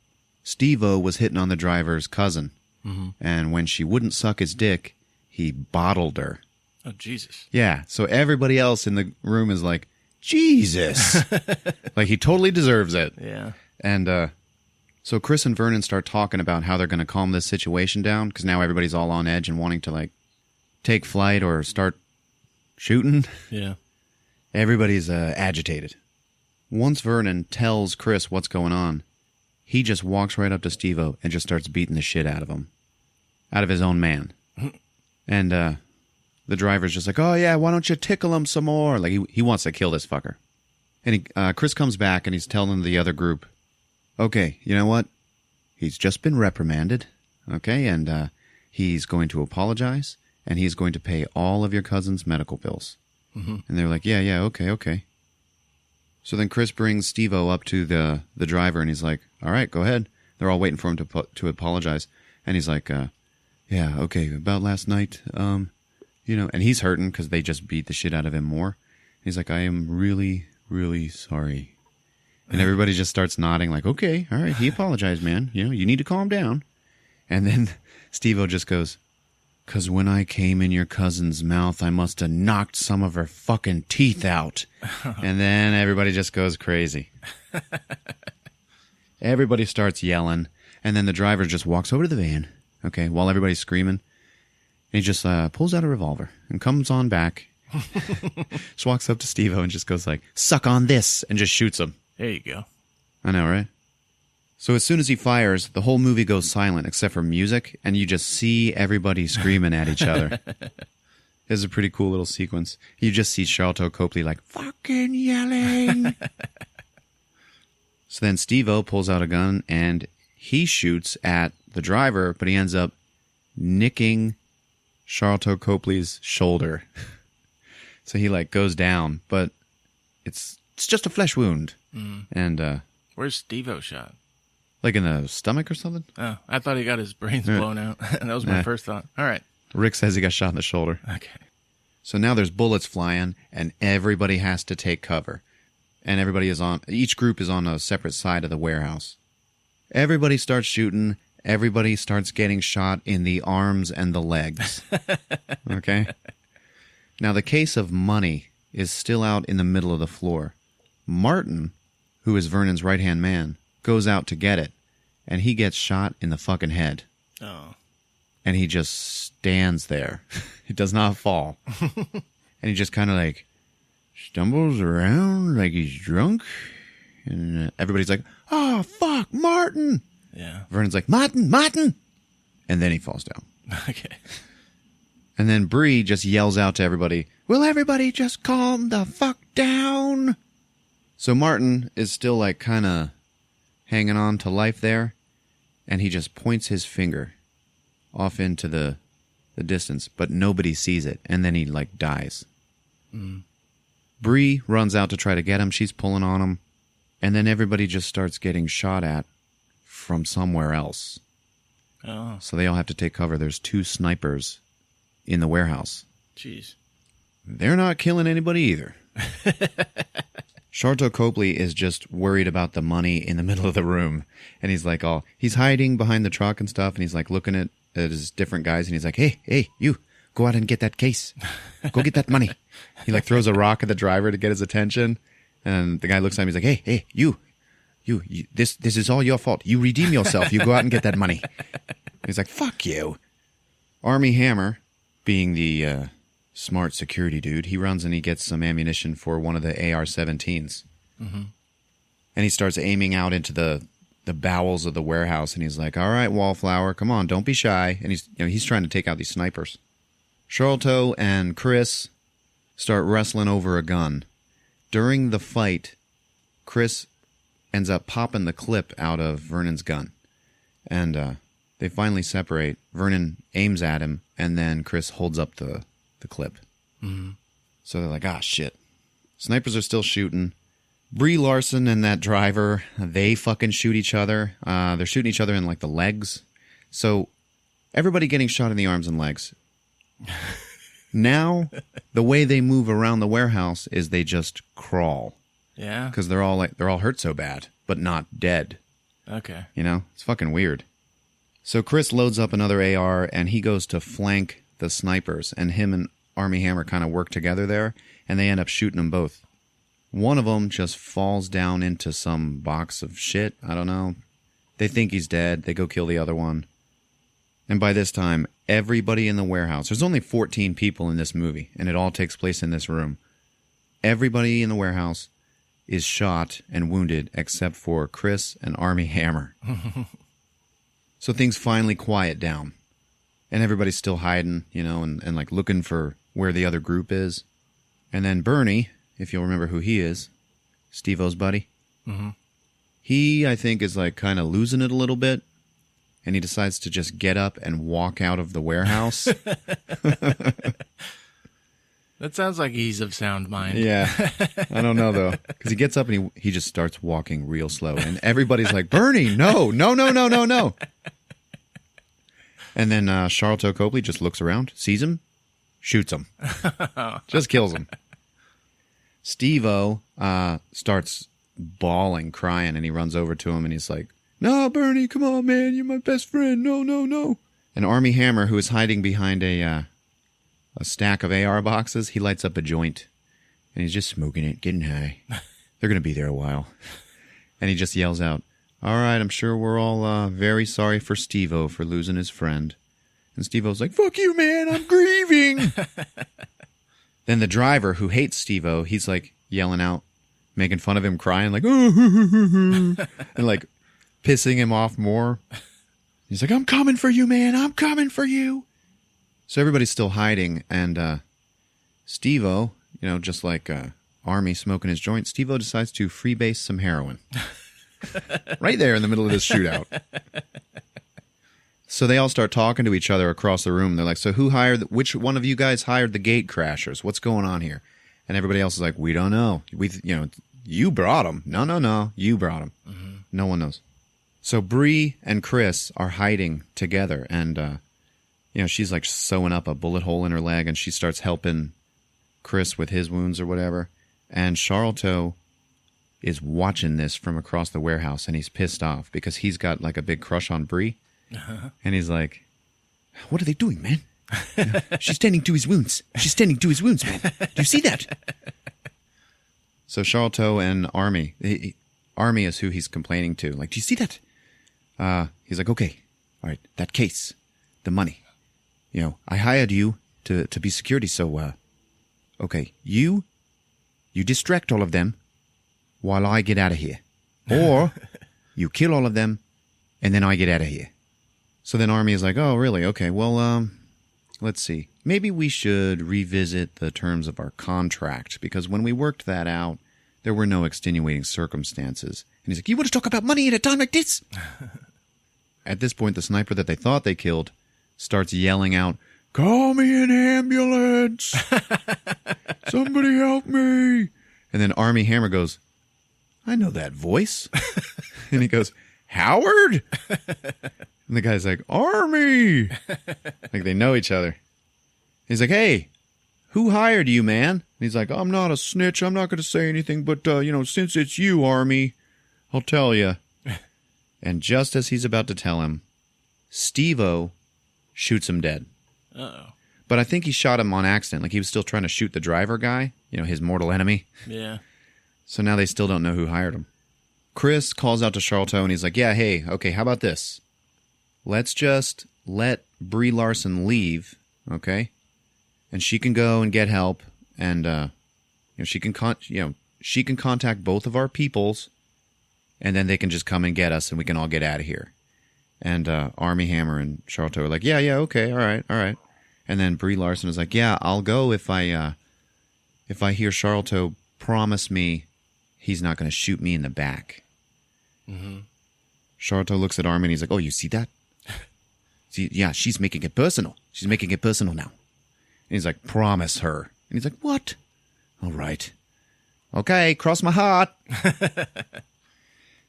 Steve-O was hitting on the driver's cousin. Mm-hmm. And when she wouldn't suck his dick, he bottled her. Oh, Jesus. Yeah, so everybody else in the room is like, "Jesus." Like, he totally deserves it. Yeah. And so Chris and Vernon start talking about how they're going to calm this situation down, because now everybody's all on edge and wanting to, like, take flight or start shooting. Yeah. Everybody's agitated. Once Vernon tells Chris what's going on, he just walks right up to Steve-O and just starts beating the shit out of him. Out of his own man. And the driver's just like, "Oh, yeah, why don't you tickle him some more?" Like, he wants to kill this fucker. And Chris comes back and he's telling the other group, "Okay, you know what? He's just been reprimanded, okay? And he's going to apologize, and he's going to pay all of your cousin's medical bills." Mm-hmm. And they're like, yeah, okay. So then Chris brings Steve-O up to the driver, and he's like, "All right, go ahead." They're all waiting for him to apologize. And he's like, "Yeah, okay, about last night, you know," and he's hurting because they just beat the shit out of him more. He's like, "I am really, really sorry." And everybody just starts nodding like, "Okay, all right, he apologized, man. You know, you need to calm down." And then Steve-O just goes, "'Cause when I came in your cousin's mouth, I must have knocked some of her fucking teeth out." And then everybody just goes crazy. Everybody starts yelling. And then the driver just walks over to the van, okay, while everybody's screaming. And he just pulls out a revolver and comes on back. Just walks up to Steve-O and just goes like, "Suck on this," and just shoots him. There you go. I know, right? So as soon as he fires, the whole movie goes silent except for music, and you just see everybody screaming at each other. It's a pretty cool little sequence. You just see Sharlto Copley like, fucking yelling. So then Steve-O pulls out a gun, and he shoots at the driver, but he ends up nicking Sharlto Copley's shoulder. So he like goes down, but it's just a flesh wound. Mm. And where's Steve-O shot? Like in the stomach or something? Oh, I thought he got his brains blown out. That was my first thought. All right. Rick says he got shot in the shoulder. Okay. So now there's bullets flying, and everybody has to take cover. And each group is on a separate side of the warehouse. Everybody starts shooting. Everybody starts getting shot in the arms and the legs. Okay? Now the case of money is still out in the middle of the floor. Martin, who is Vernon's right-hand man, goes out to get it, and he gets shot in the fucking head. Oh. And he just stands there. He does not fall. And he just kind of like stumbles around like he's drunk. And everybody's like, "Oh, fuck, Martin." Yeah. Vernon's like, Martin. And then he falls down. Okay. And then Brie just yells out to everybody, "Will everybody just calm the fuck down?" So Martin is still like kind of hanging on to life there. And he just points his finger off into the distance, but nobody sees it, and then he like dies. Brie runs out to try to get him. She's pulling on him, and then everybody just starts getting shot at from somewhere else. Oh. So they all have to take cover. There's 2 snipers in the warehouse. Jeez. They're not killing anybody either. Sharlto Copley is just worried about the money in the middle of the room, and he's like, he's hiding behind the truck and stuff, and he's like looking at his different guys, and he's like, hey, you, go out and get that case. Go get that money. He like throws a rock at the driver to get his attention, and the guy looks at him, he's like, hey, you, this is all your fault. You redeem yourself. You go out and get that money. He's like, fuck you. Army Hammer, being the smart security dude, he runs and he gets some ammunition for one of the AR-17s. Mm-hmm. And he starts aiming out into the bowels of the warehouse, and he's like, all right, Wallflower, come on, don't be shy. And he's trying to take out these snipers. Sharlto and Chris start wrestling over a gun. During the fight, Chris ends up popping the clip out of Vernon's gun. And they finally separate. Vernon aims at him, and then Chris holds up the clip. Mm-hmm. So they're like, ah, shit. Snipers are still shooting. Brie Larson and that driver, they fucking shoot each other. They're shooting each other in, like, the legs. So everybody getting shot in the arms and legs. Now, the way they move around the warehouse is they just crawl. Yeah? Because they're all hurt so bad, but not dead. Okay. You know? It's fucking weird. So Chris loads up another AR, and he goes to flank the snipers, and him and Army Hammer kind of work together there, and they end up shooting them both. One of them just falls down into some box of shit. I don't know. They think he's dead. They go kill the other one. And by this time, everybody in the warehouse, there's only 14 people in this movie, and it all takes place in this room. Everybody in the warehouse is shot and wounded except for Chris and Army Hammer. So things finally quiet down. And everybody's still hiding, you know, and like looking for where the other group is. And then Bernie, if you'll remember who he is, Steve-O's buddy. Mm-hmm. He, I think, is like kind of losing it a little bit. And he decides to just get up and walk out of the warehouse. That sounds like he's of sound mind. Yeah. I don't know, though. Because he gets up and he just starts walking real slow. And everybody's like, Bernie, no. And then Sharlto Copley just looks around, sees him, shoots him. Just kills him. Steve-O starts bawling, crying, and he runs over to him and he's like, no, Bernie, come on, man. You're my best friend. No. And Army Hammer, who is hiding behind a stack of AR boxes, he lights up a joint. And he's just smoking it, getting high. They're going to be there a while. And he just yells out, all right, I'm sure we're all very sorry for Steve-O for losing his friend. And Steve-O's like, fuck you, man, I'm grieving. Then the driver, who hates Steve-O, he's like yelling out, making fun of him, crying, like, and like pissing him off more. He's like, I'm coming for you, man, I'm coming for you. So everybody's still hiding, and Steve-O, you know, just like Army smoking his joint, Steve-O decides to freebase some heroin. Right there in the middle of this shootout. So they all start talking to each other across the room. They're like, so which one of you guys hired the gate crashers? What's going on here? And everybody else is like, we don't know. You brought them. No, you brought them. Mm-hmm. No one knows. So Brie and Chris are hiding together, and she's like sewing up a bullet hole in her leg, and she starts helping Chris with his wounds or whatever. And Sharlto is watching this from across the warehouse, and he's pissed off because he's got like a big crush on Brie. Uh-huh. And he's like, what are they doing, man? She's tending to his wounds. She's tending to his wounds, man. Do you see that? So Sharlto and Army, Army is who he's complaining to. Like, do you see that? He's like, okay, all right, that case, the money. I hired you to be security, so, okay, you distract all of them while I get out of here. Or you kill all of them, and then I get out of here. So then Army is like, oh, really? Okay, well, let's see. Maybe we should revisit the terms of our contract, because when we worked that out, there were no extenuating circumstances. And he's like, you want to talk about money at a time like this? At this point, the sniper that they thought they killed starts yelling out, call me an ambulance! Somebody help me! And then Army Hammer goes, I know that voice. And he goes, Howard? And the guy's like, Army! Like they know each other. He's like, hey, who hired you, man? And he's like, I'm not a snitch. I'm not going to say anything, but, since it's you, Army, I'll tell you. And just as he's about to tell him, Steve-O shoots him dead. Uh-oh. But I think he shot him on accident. Like he was still trying to shoot the driver guy, his mortal enemy. Yeah. So now they still don't know who hired him. Chris calls out to Sharlto and he's like, yeah, hey, okay, how about this? Let's just let Brie Larson leave, okay? And she can go and get help, and she can contact both of our peoples, and then they can just come and get us, and we can all get out of here. And Armie Hammer and Sharlto are like, yeah, okay, all right. And then Brie Larson is like, yeah, I'll go if I hear Sharlto promise me he's not going to shoot me in the back. Mm-hmm. Sharlto looks at Armie and he's like, oh, you see that? See, yeah, she's making it personal. She's making it personal now. And he's like, promise her. And he's like, what? All right. Okay, cross my heart.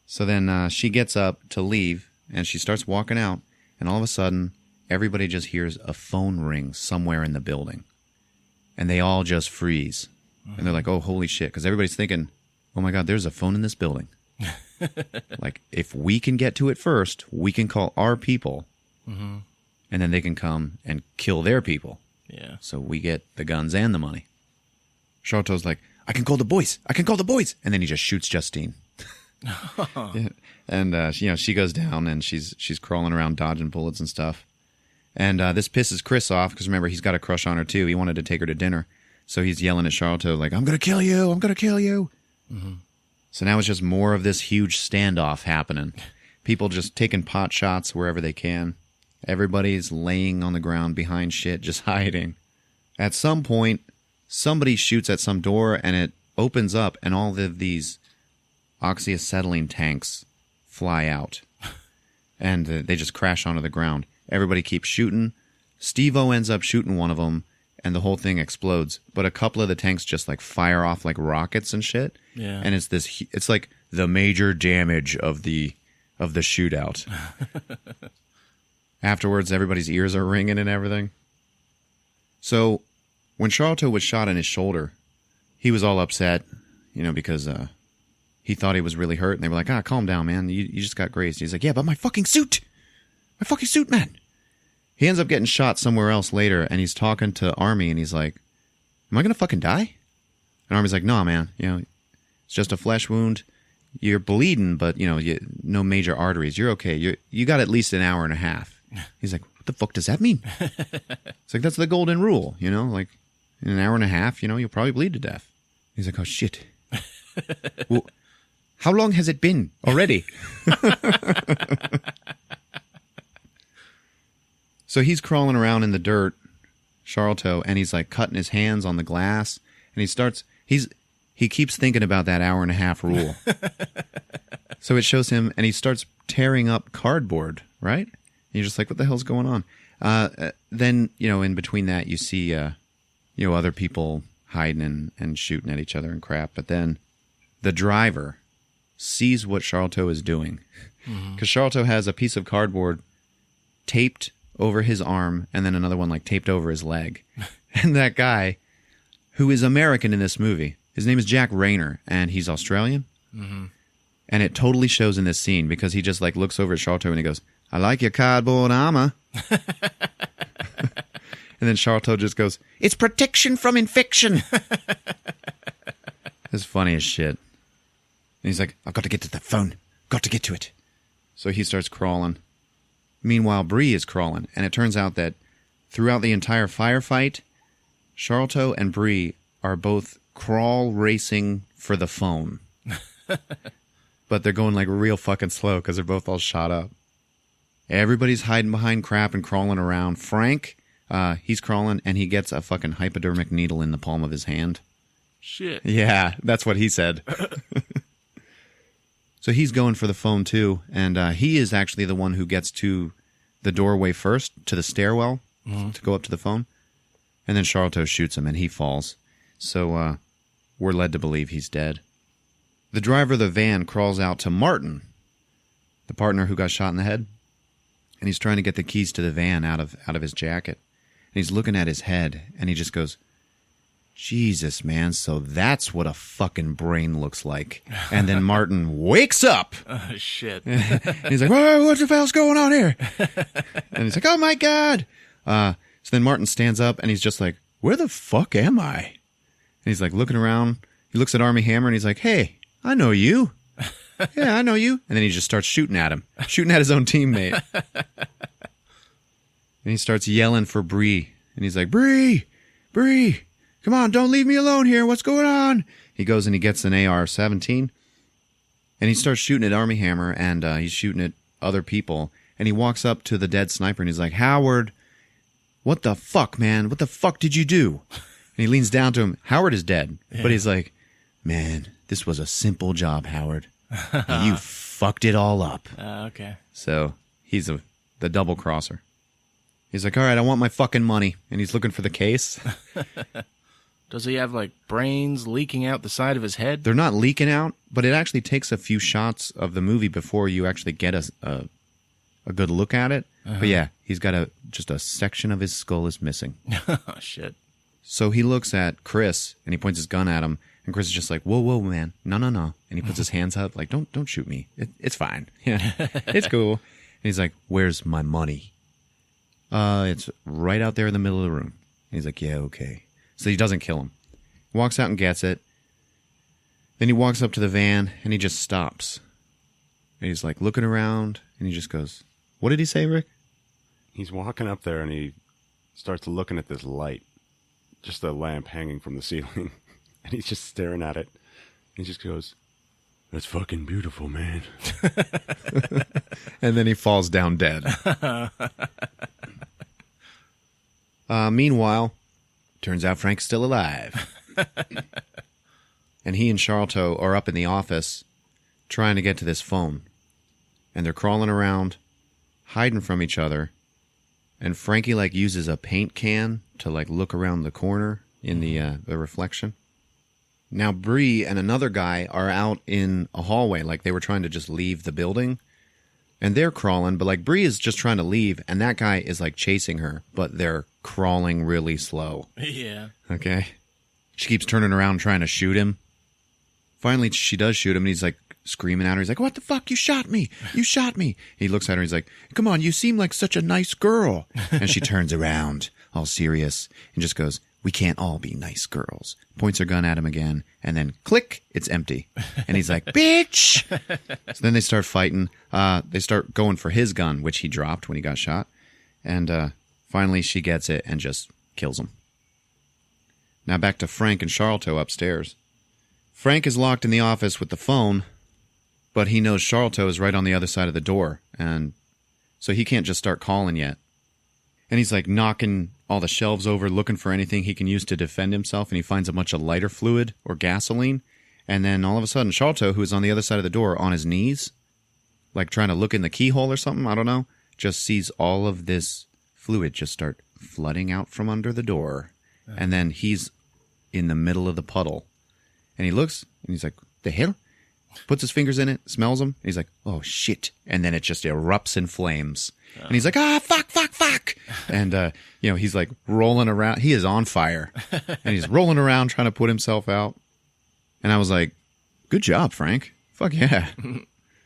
So then she gets up to leave, and she starts walking out, and all of a sudden, everybody just hears a phone ring somewhere in the building. And they all just freeze. And they're like, oh, holy shit. Because everybody's thinking, oh my God, there's a phone in this building. Like, if we can get to it first, we can call our people, and then they can come and kill their people. Yeah. So we get the guns and the money. Sharlto's like, I can call the boys. And then he just shoots Justine. Yeah. And, she goes down, and she's crawling around dodging bullets and stuff. And this pisses Chris off, because remember, he's got a crush on her, too. He wanted to take her to dinner. So he's yelling at Sharlto, like, I'm going to kill you. Mm-hmm. So now it's just more of this huge standoff happening. People just taking pot shots wherever they can. Everybody's laying on the ground behind shit, just hiding. At some point, somebody shoots at some door, and it opens up, and all of these oxyacetylene tanks fly out. And they just crash onto the ground. Everybody keeps shooting. Steve-O ends up shooting one of them, and the whole thing explodes. But a couple of the tanks just like fire off like rockets and shit. Yeah. And it's like the major damage of the shootout. Afterwards, everybody's ears are ringing and everything. So when Sharlto was shot in his shoulder, he was all upset, because he thought he was really hurt. And they were like, calm down, man. You just got grazed. He's like, yeah, but my fucking suit, man. He ends up getting shot somewhere else later, and he's talking to Armie, and he's like, am I going to fucking die? And Armie's like, no, man. It's just a flesh wound. You're bleeding, but, no major arteries. You're okay. You got at least an hour and a half. He's like, what the fuck does that mean? It's like, that's the golden rule, like in an hour and a half, you'll probably bleed to death. He's like, oh, shit. Well, how long has it been already? So he's crawling around in the dirt, Sharlto, and he's like cutting his hands on the glass, and he keeps thinking about that hour and a half rule. So it shows him, and he starts tearing up cardboard, right? And you're just like, what the hell's going on? Then, in between that, you see, other people hiding and shooting at each other and crap. But then the driver sees what Sharlto is doing. Because Sharlto has a piece of cardboard taped over his arm, and then another one like taped over his leg. And that guy, who is American in this movie, his name is Jack Rayner, and he's Australian. Mm-hmm. And it totally shows in this scene, because he just like looks over at Sharlto and he goes, I like your cardboard armor. And then Sharlto just goes, it's protection from infection. It's funny as shit. And he's like, I've got to get to the phone. Got to get to it. So he starts crawling. Meanwhile, Brie is crawling, and it turns out that throughout the entire firefight, Sharlto and Brie are both crawl racing for the phone. But they're going like real fucking slow because they're both all shot up. Everybody's hiding behind crap and crawling around. Frank, he's crawling, and he gets a fucking hypodermic needle in the palm of his hand. Shit. Yeah, that's what he said. So he's going for the phone too, and he is actually the one who gets to the doorway first, to the stairwell, to go up to the phone. And then Sharlto shoots him, and he falls. So we're led to believe he's dead. The driver of the van crawls out to Martin, the partner who got shot in the head, and he's trying to get the keys to the van out of his jacket. And he's looking at his head, and he just goes, Jesus, man, so that's what a fucking brain looks like. And then Martin wakes up. Oh, shit. And he's like, what the hell's going on here? And he's like, oh, my God. So then Martin stands up, and he's just like, where the fuck am I? And he's like looking around. He looks at Armie Hammer, and he's like, hey, I know you. Yeah, I know you. And then he just starts shooting at him, shooting at his own teammate. And he starts yelling for Brie. And he's like, Brie! Brie! Come on, don't leave me alone here. What's going on? He goes and he gets an AR-17. And he starts shooting at Armie Hammer, and he's shooting at other people. And he walks up to the dead sniper, and he's like, Howard, what the fuck, man? What the fuck did you do? And he leans down to him. Howard is dead. Yeah. But he's like, man, this was a simple job, Howard. You fucked it all up. Okay. So he's the double crosser. He's like, all right, I want my fucking money. And he's looking for the case. Does he have, like, brains leaking out the side of his head? They're not leaking out, but it actually takes a few shots of the movie before you actually get a good look at it. But yeah, he's got just a section of his skull is missing. Oh, shit. So he looks at Chris, and he points his gun at him. And Chris is just like, whoa, man. No. And he puts his hands up, like, don't shoot me. It's fine. Yeah, it's cool. And he's like, where's my money? It's right out there in the middle of the room. And he's like, yeah, okay. So he doesn't kill him. He walks out and gets it. Then he walks up to the van, and he just stops. And he's like looking around, and he just goes, what did he say, Rick? He's walking up there, and he starts looking at this light. Just a lamp hanging from the ceiling. And he's just staring at it. He just goes, that's fucking beautiful, man. And then he falls down dead. Meanwhile, turns out Frank's still alive. And he and Sharlto are up in the office trying to get to this phone. And they're crawling around, hiding from each other. And Frankie, like, uses a paint can to, like, look around the corner in the reflection. Now, Brie and another guy are out in a hallway, like they were trying to just leave the building. And they're crawling, but, like, Brie is just trying to leave, and that guy is, like, chasing her, but they're crawling really slow. Yeah. Okay? She keeps turning around trying to shoot him. Finally, she does shoot him, and he's, like, screaming at her. He's like, what the fuck? You shot me. You shot me. He looks at her, and he's like, come on, you seem like such a nice girl. And she turns around, all serious, and just goes, we can't all be nice girls. Points her gun at him again, and then click, it's empty. And he's like, bitch! So then they start fighting. They start going for his gun, which he dropped when he got shot. And finally she gets it and just kills him. Now back to Frank and Sharlto upstairs. Frank is locked in the office with the phone, but he knows Sharlto is right on the other side of the door, and so he can't just start calling yet. And he's like knocking all the shelves over, looking for anything he can use to defend himself, and he finds a bunch of lighter fluid or gasoline. And then all of a sudden, Sharlto, who is on the other side of the door on his knees, like trying to look in the keyhole or something, I don't know, just sees all of this fluid just start flooding out from under the door. And then he's in the middle of the puddle. And he looks, and he's like, the hell? Puts his fingers in it, smells them, and he's like, oh, shit. And then it just erupts in flames. And he's like, fuck. And, he's like rolling around. He is on fire. And he's rolling around trying to put himself out. And I was like, good job, Frank. Fuck yeah.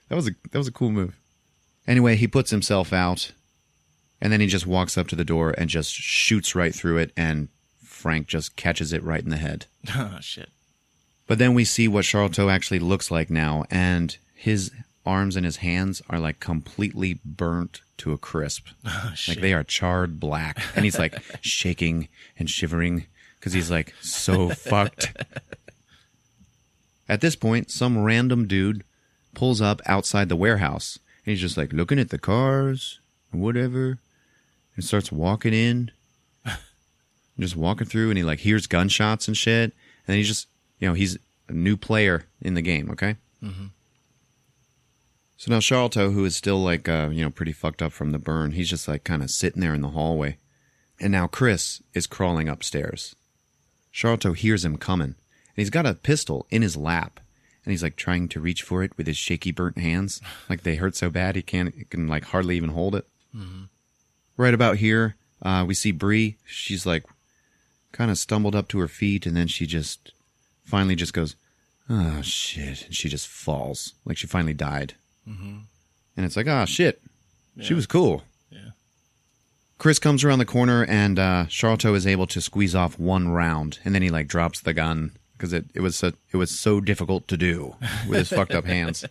That was a cool move. Anyway, he puts himself out. And then he just walks up to the door and just shoots right through it. And Frank just catches it right in the head. Oh, shit. But then we see what Sharlto actually looks like now. And his arms and his hands are like completely burnt to a crisp. Oh, shit. Like they are charred black. And he's like shaking and shivering because he's like so fucked. At this point, some random dude pulls up outside the warehouse. And he's just like looking at the cars and whatever. And starts walking in. Just walking through, and he like hears gunshots and shit. And then he just, he's a new player in the game, okay? Mm-hmm. So now Sharlto, who is still like, pretty fucked up from the burn, he's just like kind of sitting there in the hallway. And now Chris is crawling upstairs. Sharlto hears him coming. And he's got a pistol in his lap. And he's like trying to reach for it with his shaky burnt hands. Like they hurt so bad he can like hardly even hold it. Mm-hmm. Right about here, we see Brie. She's like kind of stumbled up to her feet. And then she just finally just goes, oh shit. And she just falls. Like she finally died. Mm-hmm. And it's like, oh, shit. Yeah. She was cool. Yeah. Chris comes around the corner, and Sharlto is able to squeeze off one round. And then he, like, drops the gun because it was so difficult to do with his fucked up hands.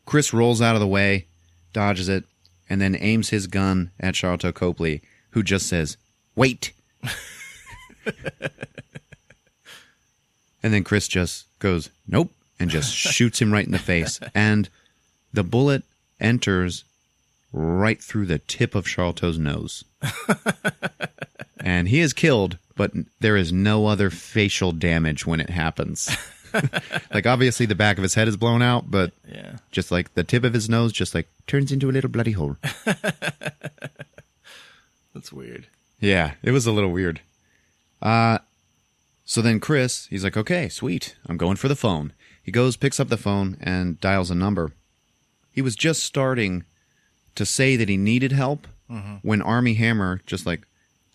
Chris rolls out of the way, dodges it, and then aims his gun at Sharlto Copley, who just says, "Wait." And then Chris just goes, "Nope," and just shoots him right in the face. And the bullet enters right through the tip of Sharlto's nose. And he is killed, but there is no other facial damage when it happens. Like, obviously the back of his head is blown out, but just like the tip of his nose just like turns into a little bloody hole. That's weird. Yeah, it was a little weird. So then Chris, he's like, okay, sweet, I'm going for the phone. He goes, picks up the phone, and dials a number. He was just starting to say that he needed help when Armie Hammer, just like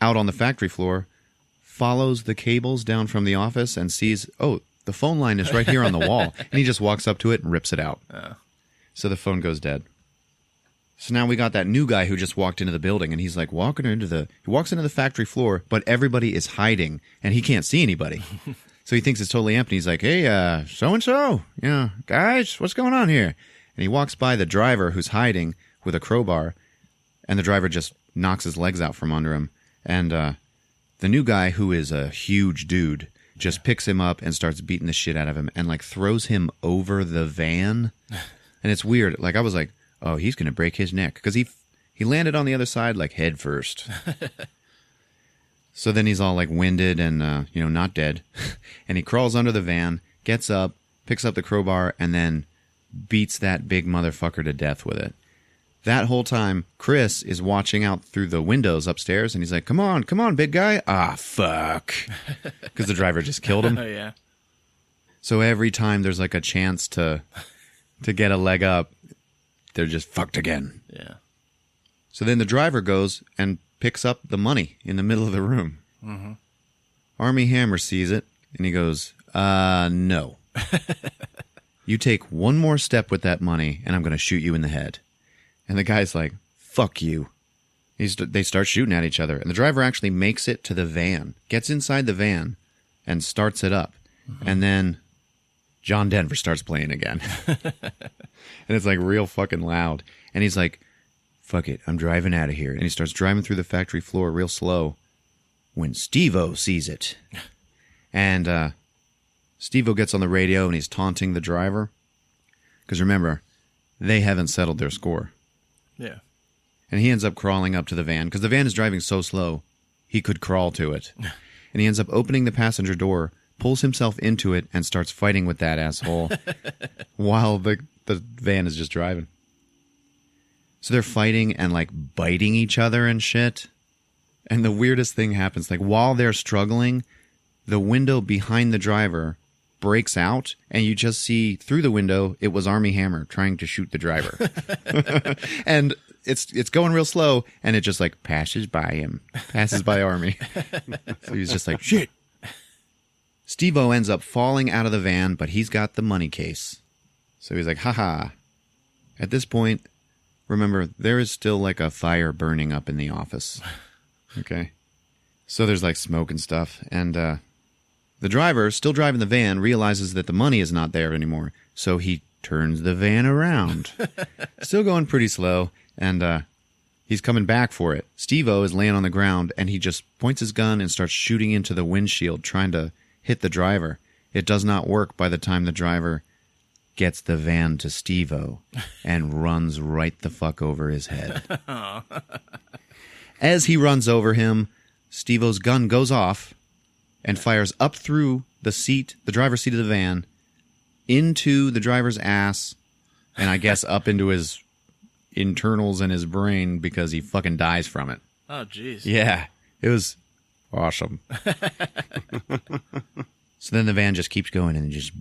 out on the factory floor, follows the cables down from the office and sees, oh, the phone line is right here on the wall. And he just walks up to it and rips it out. So the phone goes dead. So now we got that new guy who just walked into the building, and he's like he walks into the factory floor, but everybody is hiding, and he can't see anybody. So he thinks it's totally empty. He's like, hey, so-and-so, guys, what's going on here? And he walks by the driver who's hiding with a crowbar, and the driver just knocks his legs out from under him. And the new guy, who is a huge dude, just picks him up and starts beating the shit out of him and, like, throws him over the van. And it's weird. Like, I was like, oh, he's going to break his neck. Because he landed on the other side, like, head first. So then he's all, like, winded and, not dead. And he crawls under the van, gets up, picks up the crowbar, and then beats that big motherfucker to death with it. That whole time, Chris is watching out through the windows upstairs, and he's like, come on, big guy. Ah, fuck. Because the driver just killed him. Oh, yeah. So every time there's, like, a chance to get a leg up, they're just fucked again. Yeah. So then the driver goes and picks up the money in the middle of the room. Mm-hmm. Armie Hammer sees it, and he goes, no. You take one more step with that money, and I'm going to shoot you in the head. And the guy's like, fuck you. They start shooting at each other. And the driver actually makes it to the van, gets inside the van, and starts it up. Mm-hmm. And then John Denver starts playing again. And it's like real fucking loud. And he's like, fuck it, I'm driving out of here. And he starts driving through the factory floor real slow when Steve-O sees it. And Steve-O gets on the radio and he's taunting the driver. Because remember, they haven't settled their score. Yeah. And he ends up crawling up to the van, because the van is driving so slow, he could crawl to it. And he ends up opening the passenger door, pulls himself into it, and starts fighting with that asshole while the van is just driving. So they're fighting and, like, biting each other and shit. And the weirdest thing happens. Like, while they're struggling, the window behind the driver breaks out, and you just see through the window it was Armie Hammer trying to shoot the driver. And it's going real slow, and it just like passes by Armie. So he's just like, shit. Steve-O ends up falling out of the van, but he's got the money case. So he's like, haha. At this point, remember, there is still like a fire burning up in the office. Okay. So there's like smoke and stuff, and the driver, still driving the van, realizes that the money is not there anymore, so he turns the van around. Still going pretty slow, and he's coming back for it. Steve-O is laying on the ground, and he just points his gun and starts shooting into the windshield, trying to hit the driver. It does not work by the time the driver gets the van to Steve-O and runs right the fuck over his head. As he runs over him, Steve-O's gun goes off and fires up through the driver's seat of the van, into the driver's ass, and I guess up into his internals and his brain, because he fucking dies from it. Oh, jeez. Yeah, it was awesome. So then the van just keeps going and just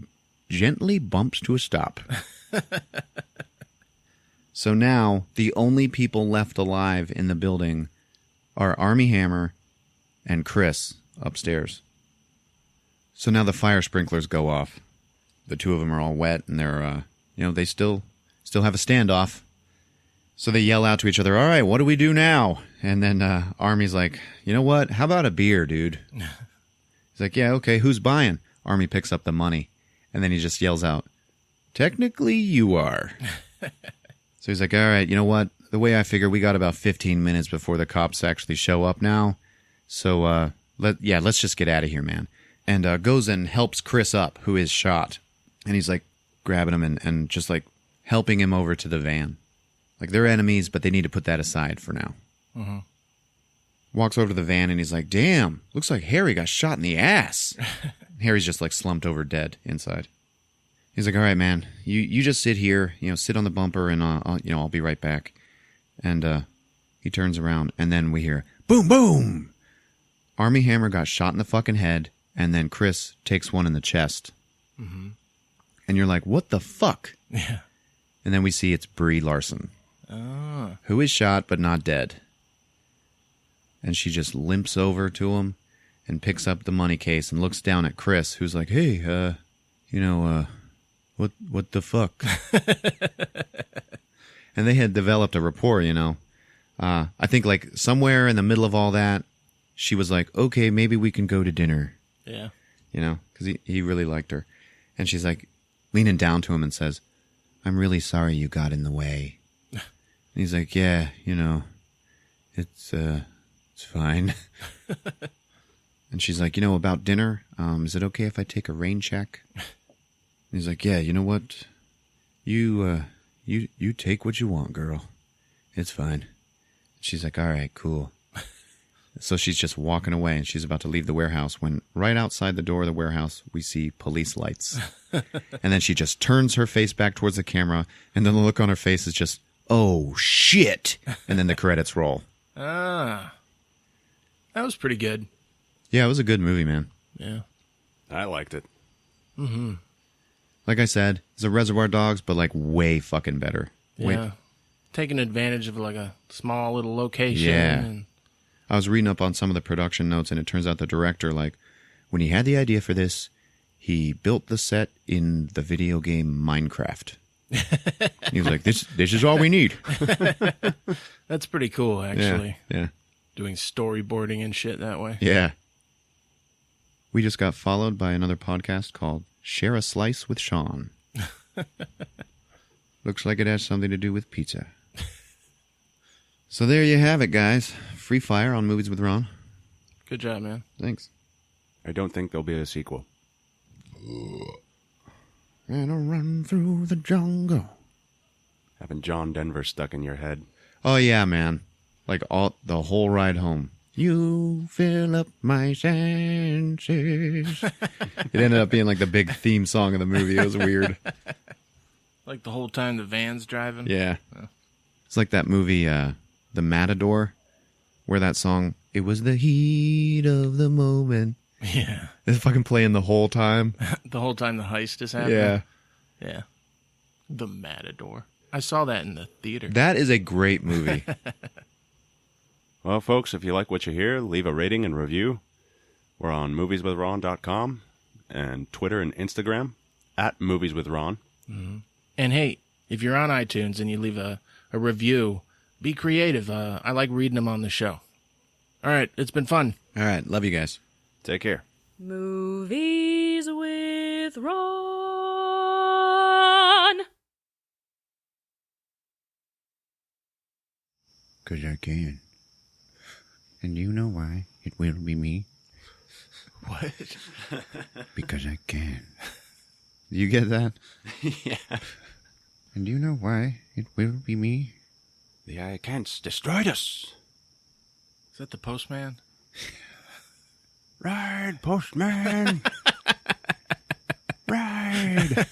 gently bumps to a stop. So now the only people left alive in the building are Armie Hammer and Chris upstairs. So now the fire sprinklers go off. The two of them are all wet, and they're, they still have a standoff. So they yell out to each other, all right, what do we do now? And then Armie's like, you know what? How about a beer, dude? He's like, yeah, okay, who's buying? Armie picks up the money, and then he just yells out, technically you are. So he's like, all right, you know what? the way I figure, we got about 15 minutes before the cops actually show up now. So, let's just get out of here, man. And goes and helps Chris up, who is shot. And he's like grabbing him and just like helping him over to the van. Like they're enemies, but they need to put that aside for now. Mm-hmm. Walks over to the van and he's like, damn, looks like Harry got shot in the ass. Harry's just like slumped over dead inside. He's like, all right, man, you just sit here, sit on the bumper and I'll be right back. And he turns around and then we hear boom, boom. Army Hammer got shot in the fucking head and then Chris takes one in the chest. Mm-hmm. And you're like, what the fuck? Yeah. And then we see it's Brie Larson, who is shot but not dead. And she just limps over to him and picks up the money case and looks down at Chris, who's like, hey, what the fuck? And they had developed a rapport, I think like somewhere in the middle of all that, she was like, okay, maybe we can go to dinner. Yeah. Because he really liked her. And she's like leaning down to him and says, I'm really sorry you got in the way. And he's like, yeah, it's fine. And she's like, about dinner, is it okay if I take a rain check? And he's like, yeah, you know what? You take what you want, girl. It's fine. She's like, all right, cool. So she's just walking away and she's about to leave the warehouse when right outside the door of the warehouse, we see police lights. And then she just turns her face back towards the camera and then the look on her face is just, oh, shit. And then the credits roll. That was pretty good. Yeah, it was a good movie, man. Yeah. I liked it. Mm-hmm. Like I said, it's a Reservoir Dogs, but like way fucking better. Yeah. Taking advantage of like a small little location. Yeah. And I was reading up on some of the production notes, and it turns out the director, like, when he had the idea for this, he built the set in the video game Minecraft. He was like, this is all we need. That's pretty cool, actually. Yeah. Doing storyboarding and shit that way. Yeah. We just got followed by another podcast called Share a Slice with Sean. Looks like it has something to do with pizza. So there you have it, guys. Free fire on Movies with Ron. Good job, man. Thanks. I don't think there'll be a sequel. And I'll run through the jungle. Having John Denver stuck in your head. Oh, yeah, man. Like the whole ride home. You fill up my senses. It ended up being like the big theme song of the movie. It was weird. Like the whole time the van's driving? Yeah. It's like that movie, The Matador, where that song, it was the heat of the moment. Yeah. It's fucking playing the whole time. The whole time the heist is happening? Yeah. Yeah. The Matador. I saw that in the theater. That is a great movie. Well, folks, if you like what you hear, leave a rating and review. We're on movieswithron.com and Twitter and Instagram at movieswithron. Mm-hmm. And hey, if you're on iTunes and you leave a review, be creative. I like reading them on the show. All right, it's been fun. All right, love you guys. Take care. Movies with Ron. 'Cause I can. And you know why? It will be me. What? Because I can. You get that? Yeah. And you know why? It will be me. The Icans destroyed us. Is that the postman? Ride, postman. Ride.